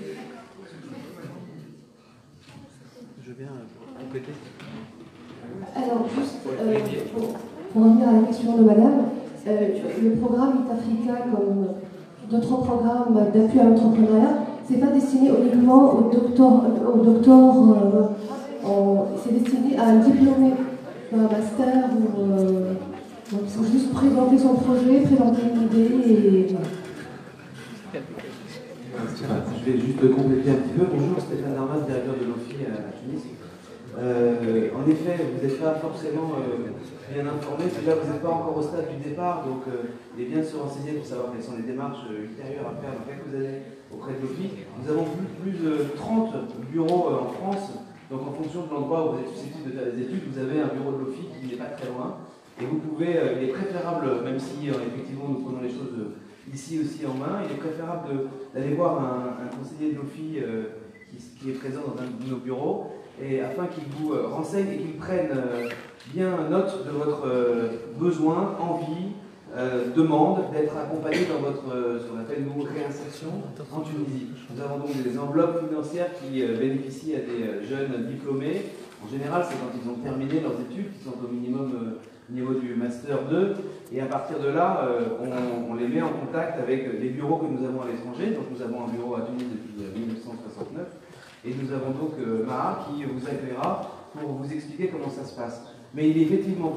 Je viens compléter. Alors, juste pour revenir à la question de madame, le programme Itafrica, comme d'autres programmes d'appui à l'entrepreneuriat, c'est pas destiné uniquement aux docteurs, c'est destiné à un diplômé d'un master ou donc il faut juste présenter son projet, présenter une idée et voilà. Je vais juste compléter un petit peu. Bonjour, Stéphane Darmas, directeur de l'OFI à Tunis. En effet, vous n'êtes pas forcément bien informé, là vous n'êtes pas encore au stade du départ, donc il est bien de se renseigner pour savoir quelles sont les démarches ultérieures à faire dans quelques années auprès de l'OFI. Nous avons plus de 30 bureaux en France, donc en fonction de l'endroit où vous êtes susceptible de faire des études, vous avez un bureau de l'OFI qui n'est pas très loin, et vous pouvez, il est préférable, même si effectivement nous prenons les choses ici aussi en main, il est préférable d'aller voir un conseiller de l'OFI qui est présent dans un de nos bureaux, et afin qu'il vous renseigne et qu'il prenne bien note de votre besoin, envie, demande d'être accompagné dans votre, ce qu'on appelle nous, réinsertion en Tunisie. Nous avons donc des enveloppes financières qui bénéficient à des jeunes diplômés. En général, c'est quand ils ont terminé leurs études, qui sont au minimum au niveau du Master 2, et à partir de là, on les met en contact avec les bureaux que nous avons à l'étranger. Donc nous avons un bureau à Tunis depuis 1969, et nous avons donc Maha qui vous accueillera pour vous expliquer comment ça se passe. Mais il est effectivement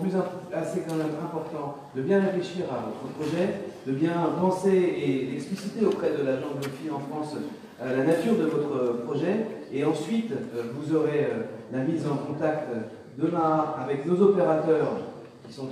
assez quand même important de bien réfléchir à votre projet, de bien penser et expliciter auprès de l'agent de l'OFI en France la nature de votre projet, et ensuite vous aurez la mise en contact de Maha avec nos opérateurs qui sont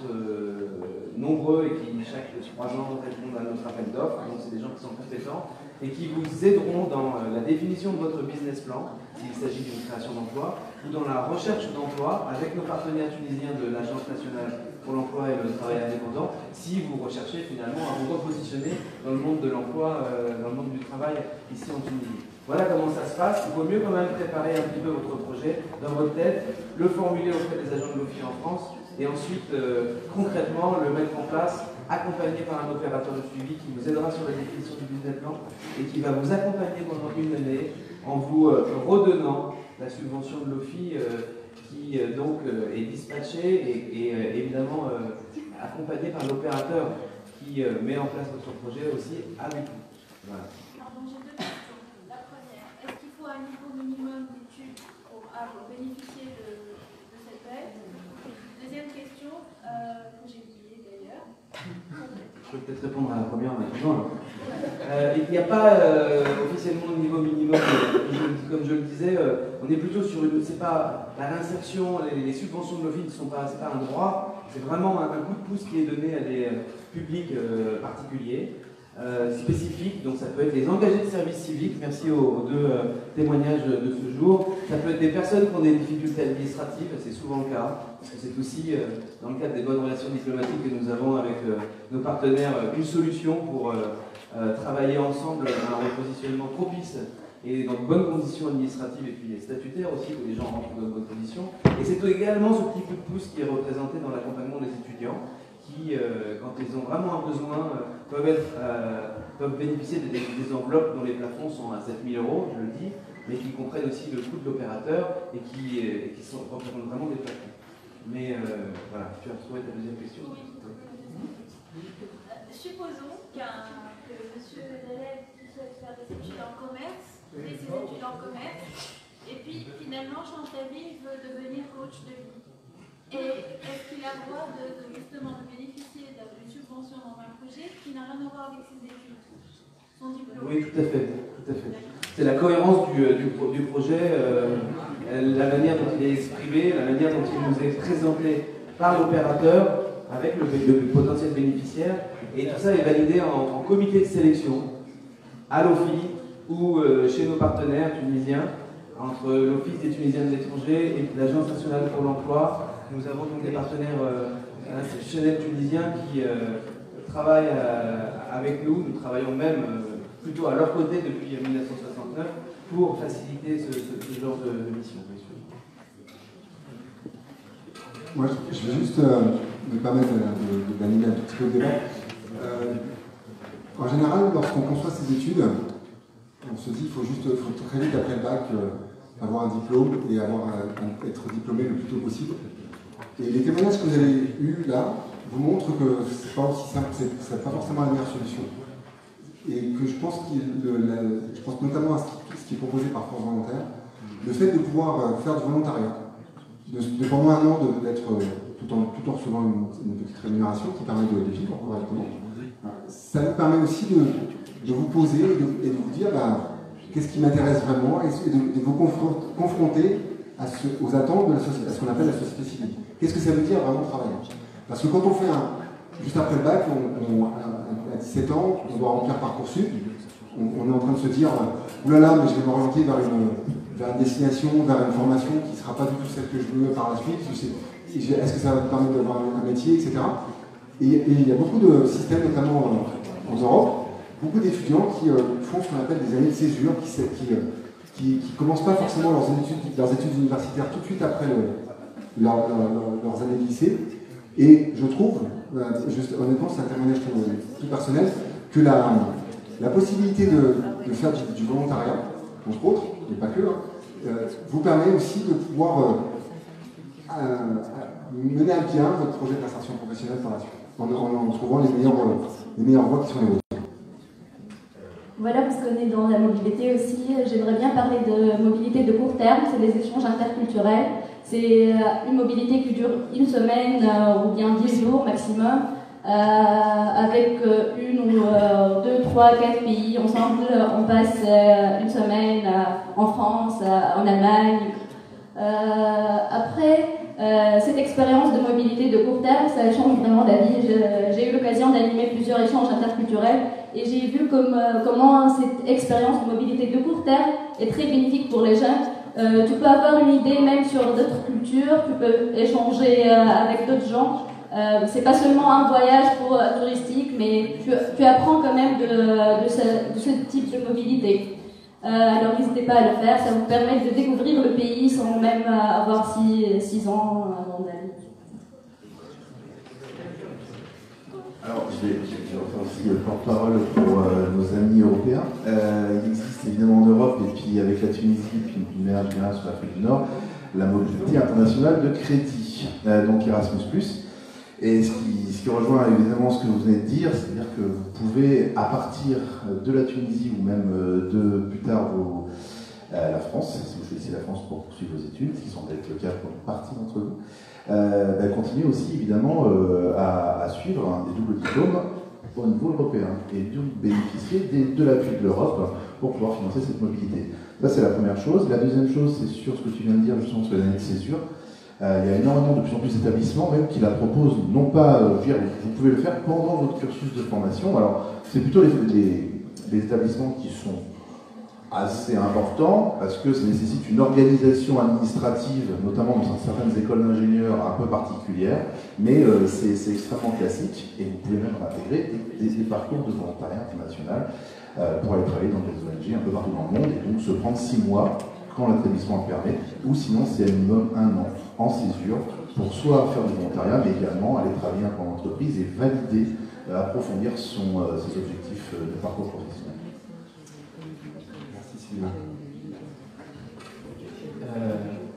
nombreux et qui chaque 3 ans répondent à notre appel d'offres, donc c'est des gens qui sont compétents et qui vous aideront dans la définition de votre business plan, s'il s'agit d'une création d'emploi, ou dans la recherche d'emploi avec nos partenaires tunisiens de l'Agence nationale pour l'emploi et le travail indépendant, si vous recherchez finalement à vous repositionner dans le monde de l'emploi, dans le monde du travail ici en Tunisie. Voilà comment ça se passe. Il vaut mieux quand même préparer un petit peu votre projet dans votre tête, le formuler auprès des agents de l'OFI en France, et ensuite concrètement le mettre en place, accompagné par un opérateur de suivi qui vous aidera sur la définition du business plan et qui va vous accompagner pendant une année en vous redonnant la subvention de l'OFI qui donc est dispatchée et évidemment accompagnée par l'opérateur qui met en place votre projet aussi avec vous. Voilà. Pardon, j'ai 2 questions. La première, est-ce qu'il faut un niveau minimum d'études pour bénéficier de cette aide? Deuxième question, que j'ai oubliée d'ailleurs. Je peux peut-être répondre à la première maintenant. Il n'y a pas officiellement de niveau minimum, comme je le disais, on est plutôt sur une. C'est pas la réinsertion, les subventions de l'OFI ne sont pas, c'est pas un droit, c'est vraiment un coup de pouce qui est donné à des publics particuliers. Spécifiques, donc ça peut être les engagés de service civique, merci aux 2 témoignages de ce jour, ça peut être des personnes qui ont des difficultés administratives, c'est souvent le cas, parce que c'est aussi dans le cadre des bonnes relations diplomatiques que nous avons avec nos partenaires une solution pour travailler ensemble à un repositionnement propice et dans de bonnes conditions administratives et puis statutaires aussi, que les gens rentrent dans de bonnes conditions. Et c'est également ce petit coup de pouce qui est représenté dans l'accompagnement des étudiants, qui, quand ils ont vraiment un besoin, peuvent bénéficier des enveloppes dont les plafonds sont à 7 000 €, je le dis, mais qui comprennent aussi le coût de l'opérateur et qui représentent vraiment des plafonds. Mais voilà, tu as retrouvé ta deuxième question? Oui. Supposons que monsieur l'élève qui souhaite faire des études en commerce, fait ses études en commerce, Et puis finalement, Chantelaville veut devenir coach de vie. Et est-ce qu'il a le droit justement de bénéficier d'une subvention dans un projet qui n'a rien à voir avec ses études, son diplôme? Oui, tout à fait. C'est la cohérence du projet, la manière dont il est exprimé, la manière dont il nous est présenté par l'opérateur avec le potentiel bénéficiaire. Et tout ça est validé en comité de sélection à l'OFI ou chez nos partenaires tunisiens, entre l'Office des Tunisiens de l'étranger et l'Agence nationale pour l'emploi. Nous avons donc des partenaires institutionnels tunisiens qui travaillent avec nous. Nous travaillons même plutôt à leur côté depuis 1969 pour faciliter ce genre de mission. Moi, je vais juste me permettre d'animer un tout petit peu le débat. En général, lorsqu'on conçoit ses études, on se dit qu'il faut très vite après le bac avoir un diplôme et être diplômé le plus tôt possible. Et les témoignages que vous avez eus là vous montrent que c'est pas aussi simple, c'est pas forcément la meilleure solution. Et que je pense notamment à ce qui est proposé par France Volontaire, le fait de pouvoir faire du volontariat, de pendant un an d'être tout en recevant une petite rémunération qui permet de vivre correctement. Ça nous permet aussi de vous poser et de vous dire qu'est-ce qui m'intéresse vraiment et de vous confronter aux attentes de la société, à ce qu'on appelle la société civile. Qu'est-ce que ça veut dire vraiment travailler? Parce que quand on fait juste après le bac, à 17 ans, on doit remplir Parcoursup, on est en train de se dire oulala, mais je vais m'orienter vers une destination, vers une formation qui ne sera pas du tout celle que je veux par la suite. Est-ce que ça va me permettre d'avoir un métier, etc. Et il y a beaucoup de systèmes, notamment en Europe, beaucoup d'étudiants qui font ce qu'on appelle des années de césure, qui ne commencent pas forcément leurs études universitaires tout de suite après leurs années de lycée. Et je trouve, honnêtement, c'est un témoignage tout personnel, que la possibilité de faire du volontariat, entre autres, mais pas que, vous permet aussi de pouvoir mener à bien votre projet d'insertion professionnelle par la suite, en trouvant les meilleures voies qui sont les vôtres. Voilà, puisqu'on est dans la mobilité aussi, j'aimerais bien parler de mobilité de court terme, c'est des échanges interculturels. C'est une mobilité qui dure une semaine ou bien 10 jours maximum, avec une ou deux, trois, quatre pays ensemble. On passe une semaine en France, en Allemagne. Après, cette expérience de mobilité de court terme, ça change vraiment la vie. J'ai eu l'occasion d'animer plusieurs échanges interculturels et j'ai vu comment cette expérience de mobilité de court terme est très bénéfique pour les jeunes. Tu peux avoir une idée même sur d'autres cultures, tu peux échanger avec d'autres gens. C'est pas seulement un voyage touristique, mais tu apprends quand même de ce type de mobilité. Alors n'hésitez pas à le faire, ça vous permet de découvrir le pays sans même avoir 6 ans avant d'aller. Alors, je vais faire aussi le porte-parole pour nos amis européens. Il existe évidemment en Europe, et puis avec la Tunisie, et puis une manière générale sur l'Afrique du Nord, la mobilité internationale de crédit, donc Erasmus+. Et ce qui rejoint évidemment ce que vous venez de dire, c'est-à-dire que vous pouvez, à partir de la Tunisie ou même plus tard la France, si vous choisissez la France pour poursuivre vos études, ce qui semble être le cas pour une partie d'entre vous, continuer aussi évidemment à suivre des doubles diplômes au niveau européen et donc bénéficier de l'appui de l'Europe pour pouvoir financer cette mobilité. Ça, c'est la première chose. La deuxième chose, c'est sur ce que tu viens de dire justement sur l'année de césure. Il y a énormément de plus en plus d'établissements même qui la proposent, non pas, vous pouvez le faire pendant votre cursus de formation. Alors, c'est plutôt les établissements qui sont assez importants parce que ça nécessite une organisation administrative, notamment dans certaines écoles d'ingénieurs un peu particulières, mais c'est extrêmement classique et vous pouvez même intégrer des parcours de volontariat international pour aller travailler dans des ONG un peu partout dans le monde et donc se prendre 6 mois quand l'établissement le permet, ou sinon c'est un minimum 1 an en césure pour soit faire du volontariat, mais également aller travailler un peu en entreprise et valider, approfondir ses objectifs de parcours professionnel. Merci Sylvain.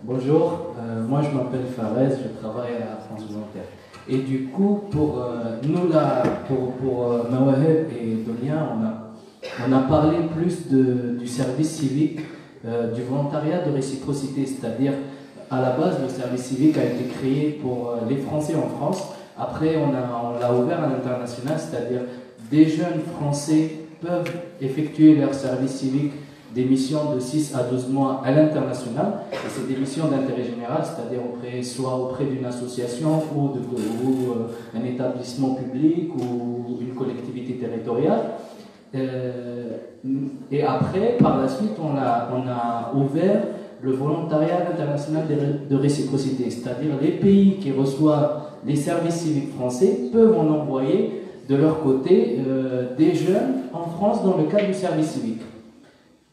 Bonjour, moi je m'appelle Fares, je travaille à France Volontaire. Et du coup, pour nous là, pour Mawaheb et Donia, on a parlé plus du service civique du volontariat de réciprocité, c'est-à-dire à la base le service civique a été créé pour les Français en France. Après on l'a ouvert à l'international, c'est-à-dire des jeunes Français peuvent effectuer leur service civique des missions de 6 à 12 mois à l'international, et c'est des missions d'intérêt général, c'est-à-dire soit auprès d'une association ou un établissement public ou une collectivité territoriale. Et après, par la suite, on a ouvert le volontariat international de réciprocité, c'est-à-dire les pays qui reçoivent les services civiques français peuvent en envoyer de leur côté des jeunes en France dans le cadre du service civique.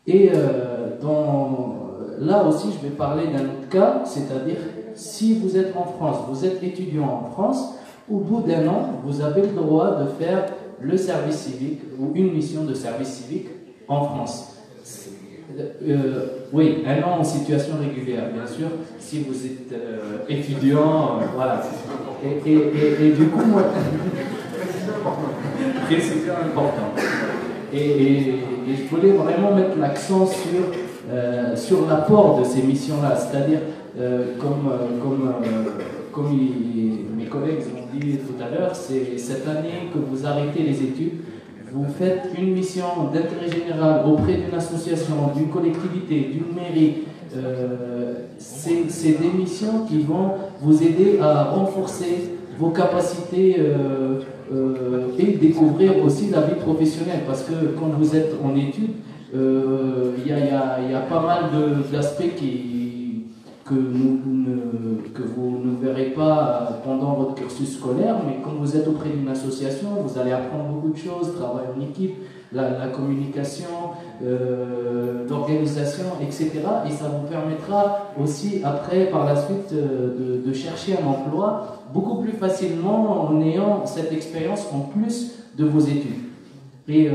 Et là aussi, je vais parler d'un autre cas, c'est-à-dire si vous êtes en France, vous êtes étudiant en France, au bout d'un an, vous avez le droit de faire le service civique ou une mission de service civique en France. Oui, un an en situation régulière, bien sûr, si vous êtes étudiant, voilà. Et du coup, moi, c'est important. Et je voulais vraiment mettre l'accent sur l'apport de ces missions-là, c'est-à-dire, comme mes collègues ont dit tout à l'heure, c'est cette année que vous arrêtez les études, vous faites une mission d'intérêt général auprès d'une association, d'une collectivité, d'une mairie. C'est des missions qui vont vous aider à renforcer vos capacités et découvrir aussi la vie professionnelle, parce que quand vous êtes en études, il y a pas mal d'aspects que vous ne verrez pas pendant votre cursus scolaire, mais quand vous êtes auprès d'une association, vous allez apprendre beaucoup de choses, travail en équipe, la communication, l'organisation, etc. Et ça vous permettra aussi après, par la suite, de chercher un emploi beaucoup plus facilement en ayant cette expérience en plus de vos études. Et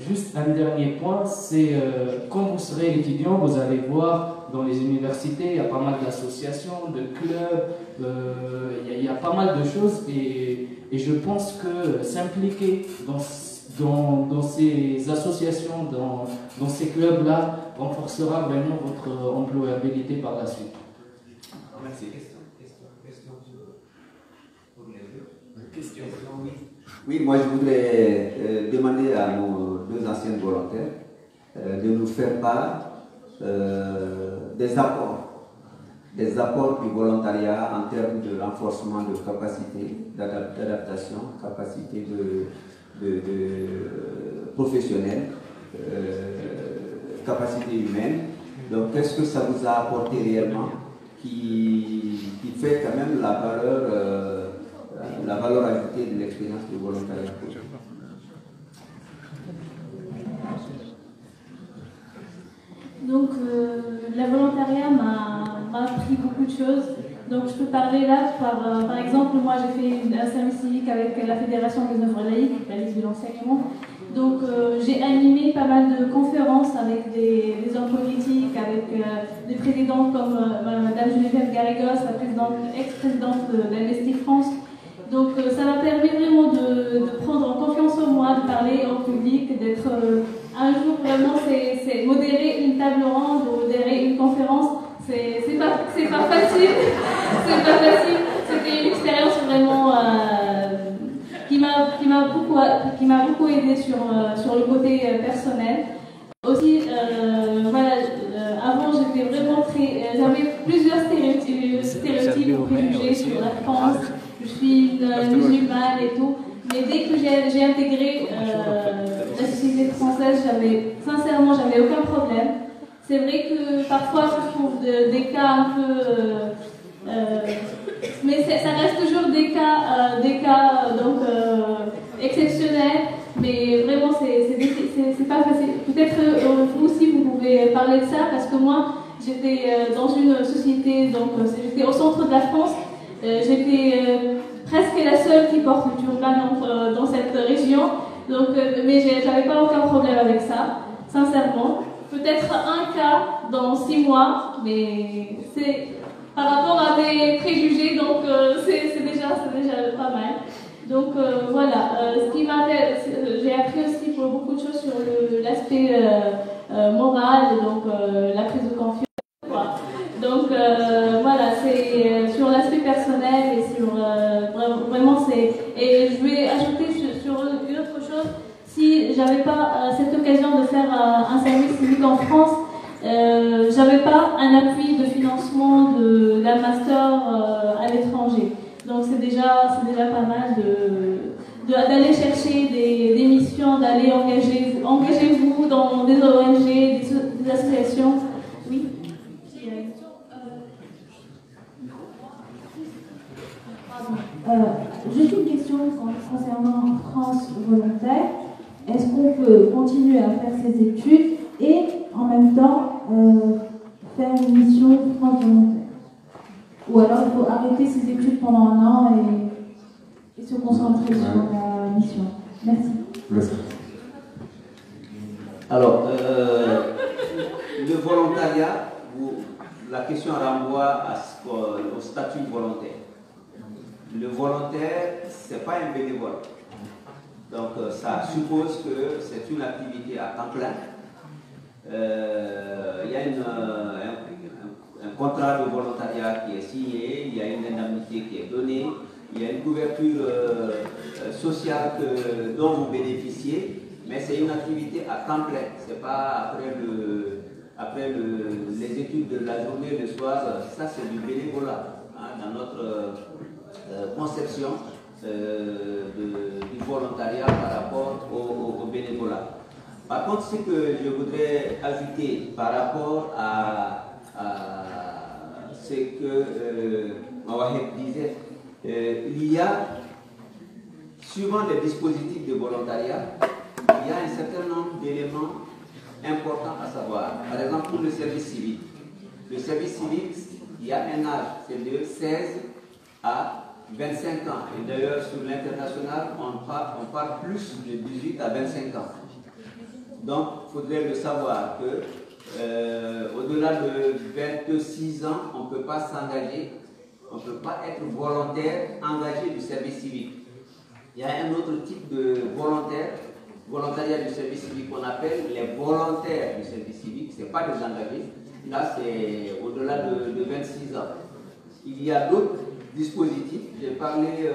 juste un dernier point, c'est quand vous serez étudiant, vous allez voir dans les universités, il y a pas mal d'associations, de clubs, il y a pas mal de choses, et je pense que s'impliquer dans ces associations, dans ces clubs-là, renforcera vraiment votre employabilité par la suite. Merci. Question. Oui, moi je voudrais demander à nos deux anciennes volontaires de nous faire part des apports du volontariat en termes de renforcement de capacité d'adaptation, capacité de professionnelle, capacité humaine. Donc qu'est-ce que ça vous a apporté réellement qui fait quand même la valeur ajoutée de l'expérience du volontariat? Donc, le volontariat m'a appris beaucoup de choses. Donc, je peux parler là, par exemple, moi j'ai fait un service civique avec la Fédération des œuvres laïques, la liste de l'enseignement. Donc, j'ai animé pas mal de conférences avec des hommes politiques, avec des présidents comme Madame Geneviève Garrigos, ex-présidente d'Investi France. Donc, ça m'a permis vraiment de prendre en confiance en moi, de parler en public, d'être un jour vraiment, c'est modérer une table ronde, modérer une conférence, c'est pas facile, c'est pas facile. C'était une expérience vraiment qui m'a beaucoup aidé sur le côté personnel. Aussi, voilà, avant j'étais vraiment j'avais plusieurs stéréotypes ou préjugés sur la France. Je suis musulmane et tout. Mais dès que j'ai intégré la société française, sincèrement, j'avais aucun problème. C'est vrai que parfois, je trouve des cas un peu... mais ça reste toujours des cas donc, exceptionnels. Mais vraiment, c'est pas facile. Peut-être vous aussi, vous pouvez parler de ça, parce que moi, j'étais dans une société, donc j'étais au centre de la France. J'étais presque la seule qui porte le turban dans cette région, donc, mais j'avais pas aucun problème avec ça, sincèrement. Peut-être un cas dans 6 mois, mais c'est par rapport à mes préjugés, donc c'est déjà pas mal. Donc voilà, ce qui m'intéresse, j'ai appris aussi beaucoup de choses sur l'aspect morale, donc la prise de confiance. Quoi. Donc voilà, c'est sur l'aspect personnel et sur vraiment c'est. Et je vais ajouter sur une autre chose. Si j'avais pas cette occasion de faire un service civique en France, j'avais pas un appui de financement d'un master à l'étranger. Donc c'est déjà pas mal d'aller chercher des missions, d'aller engagez-vous dans des ONG, des associations. Oui. Juste une question concernant France Volontaire. Est-ce qu'on peut continuer à faire ses études et en même temps faire une mission France Volontaire? Ou alors il faut arrêter ses études pendant un an et se concentrer sur la mission? Merci. Alors, le volontariat, la question renvoie au statut volontaire. Le volontaire, ce n'est pas un bénévole. Donc, ça suppose que c'est une activité à temps plein. Il y a un contrat de volontariat qui est signé, il y a une indemnité qui est donnée, il y a une couverture sociale dont vous bénéficiez, mais c'est une activité à temps plein. Ce n'est pas après les études de la journée, le soir, ça c'est du bénévolat. Hein, dans notre conception du volontariat par rapport au bénévolat. Par contre, ce que je voudrais ajouter par rapport à ce que Mawaheb disait, il y a, suivant les dispositifs de volontariat, il y a un certain nombre d'éléments importants à savoir. Par exemple, pour le service civique. Le service civique, il y a un âge, c'est de 16 à 25 ans. Et d'ailleurs, sur l'international, on parle plus de 18 à 25 ans. Donc, il faudrait le savoir que au-delà de 26 ans, on ne peut pas s'engager, on ne peut pas être volontaire engagé du service civique. Il y a un autre type de volontariat du service civique qu'on appelle les volontaires du service civique, ce n'est pas des engagés. Là, c'est au-delà de 26 ans. Il y a d'autres dispositifs. J'ai parlé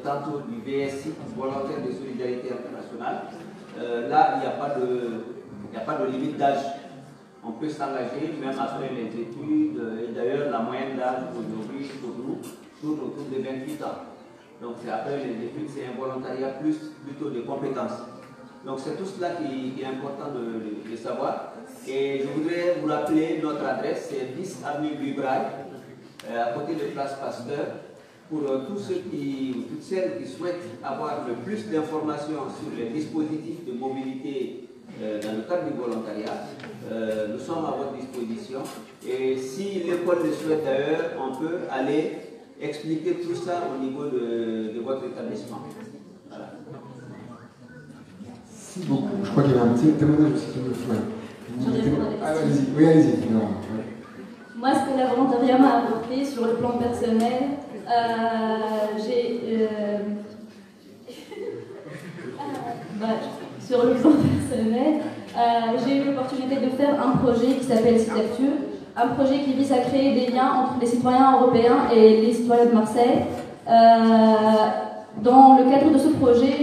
tantôt du VSI, volontaire de solidarité internationale. Là, il n'y a pas de limite d'âge. On peut s'engager même après les études. Et d'ailleurs, la moyenne d'âge aujourd'hui, tourne autour de 28 ans. Donc, c'est après les études, c'est un volontariat plutôt de compétences. Donc, c'est tout cela qui est important de savoir. Et je voudrais vous rappeler notre adresse, c'est 10 avenue du Braille, à côté de Place Pasteur, pour tous ceux toutes celles qui souhaitent avoir le plus d'informations sur les dispositifs de mobilité dans le cadre du volontariat. Nous sommes à votre disposition. Et si l'école le souhaite d'ailleurs, on peut aller expliquer tout ça au niveau de votre établissement. Voilà. Merci beaucoup. Je crois qu'il y avait un petit témoignage aussi qui me faut. Allez-y. Oui, allez-y. Moi, ce que la volontariat m'a apporté sur le plan personnel, sur le plan personnel, j'ai eu l'opportunité de faire un projet qui s'appelle Citature, un projet qui vise à créer des liens entre les citoyens européens et les citoyens de Marseille. Dans le cadre de ce projet,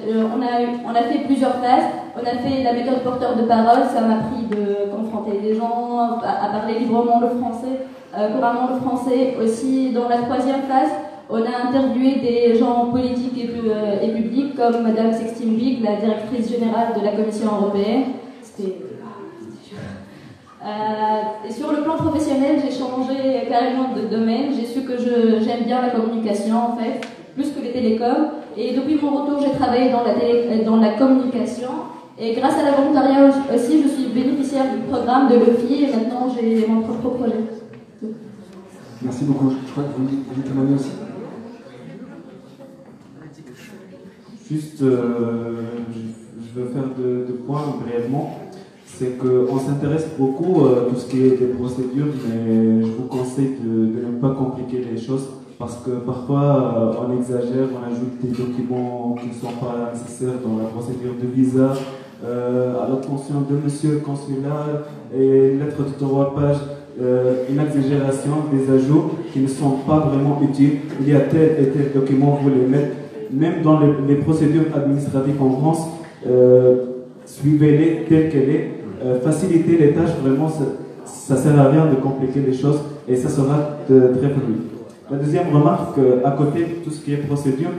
on a fait plusieurs phases. On a fait la méthode porteur de parole, ça m'a pris de confronter les gens, à parler librement le français, couramment le français. Aussi, dans la troisième phase, on a interviewé des gens politiques et publics comme Madame Sextine Big, la directrice générale de la Commission européenne. Et sur le plan professionnel, j'ai changé carrément de domaine. J'ai su que j'aime bien la communication en fait, plus que les télécoms. Et depuis mon retour, j'ai travaillé dans la communication. Et grâce à la volontariat aussi, je suis bénéficiaire du programme de l'OFI et maintenant j'ai mon propre projet. Merci beaucoup. Je crois que vous voulez témoigner aussi. Juste, je veux faire deux points brièvement. C'est qu'on s'intéresse beaucoup à tout ce qui est des procédures, mais je vous conseille de ne pas compliquer les choses parce que parfois on exagère, on ajoute des documents qui ne sont pas nécessaires dans la procédure de visa. à l'attention de monsieur le consulat et une lettre de 3 pages, une exagération des ajouts qui ne sont pas vraiment utiles. Il y a tel et tel document, vous les mettez. Même dans les procédures administratives en France, suivez-les telles qu'elles sont. Faciliter les tâches, vraiment, ça ne sert à rien de compliquer les choses et ça sera très fluide. La deuxième remarque, à côté de tout ce qui est procédure,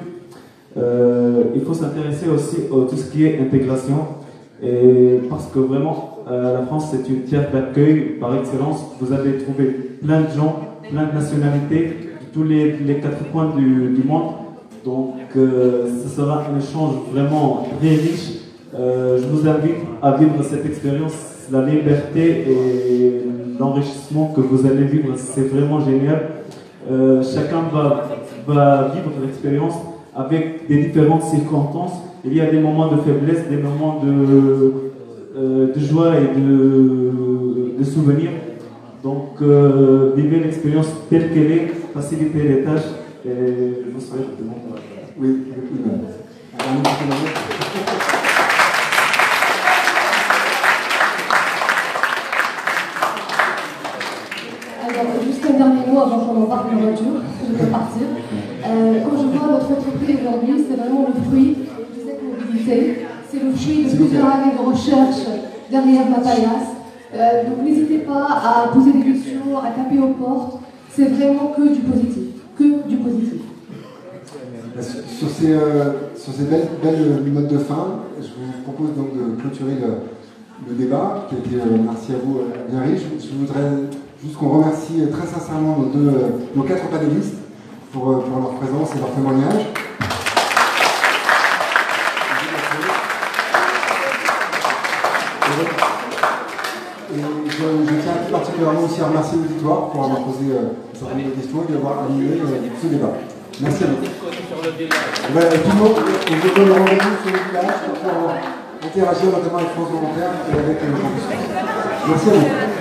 il faut s'intéresser aussi à tout ce qui est intégration. Et parce que vraiment, la France, c'est une terre d'accueil par excellence. Vous allez trouver plein de gens, plein de nationalités, de tous les 4 coins du monde. Donc, ce sera un échange vraiment très riche. Je vous invite à vivre cette expérience. La liberté et l'enrichissement que vous allez vivre, c'est vraiment génial. Chacun va vivre l'expérience avec des différentes circonstances. Il y a des moments de faiblesse, des moments de joie et de souvenirs. Donc, vivez l'expérience telle qu'elle est, facilitez les tâches et je vous souhaite de bon courage. Oui, Alors, juste un dernier mot avant qu'on embarque en voiture, je peux partir. Quand je vois notre entreprise aujourd'hui, c'est vraiment le fruit de cette mobilité. C'est le fruit de plusieurs années de recherche derrière ma paillasse. Donc n'hésitez pas à poser des questions, à taper aux portes. C'est vraiment que du positif. Que du positif. Sur ces belles notes de fin, je vous propose donc de clôturer le débat, qui a été, merci à vous, bien riche. Je voudrais juste qu'on remercie très sincèrement nos 4 panélistes pour leur présence et leur témoignage. Et je tiens tout particulièrement aussi à remercier l'auditoire pour avoir posé certaines questions et d'avoir animé ce débat. Merci à vous. Tout le monde, on vous donne rendez-vous sur le village pour interagir notamment avec France Volontaire et avec les gens. Merci à vous.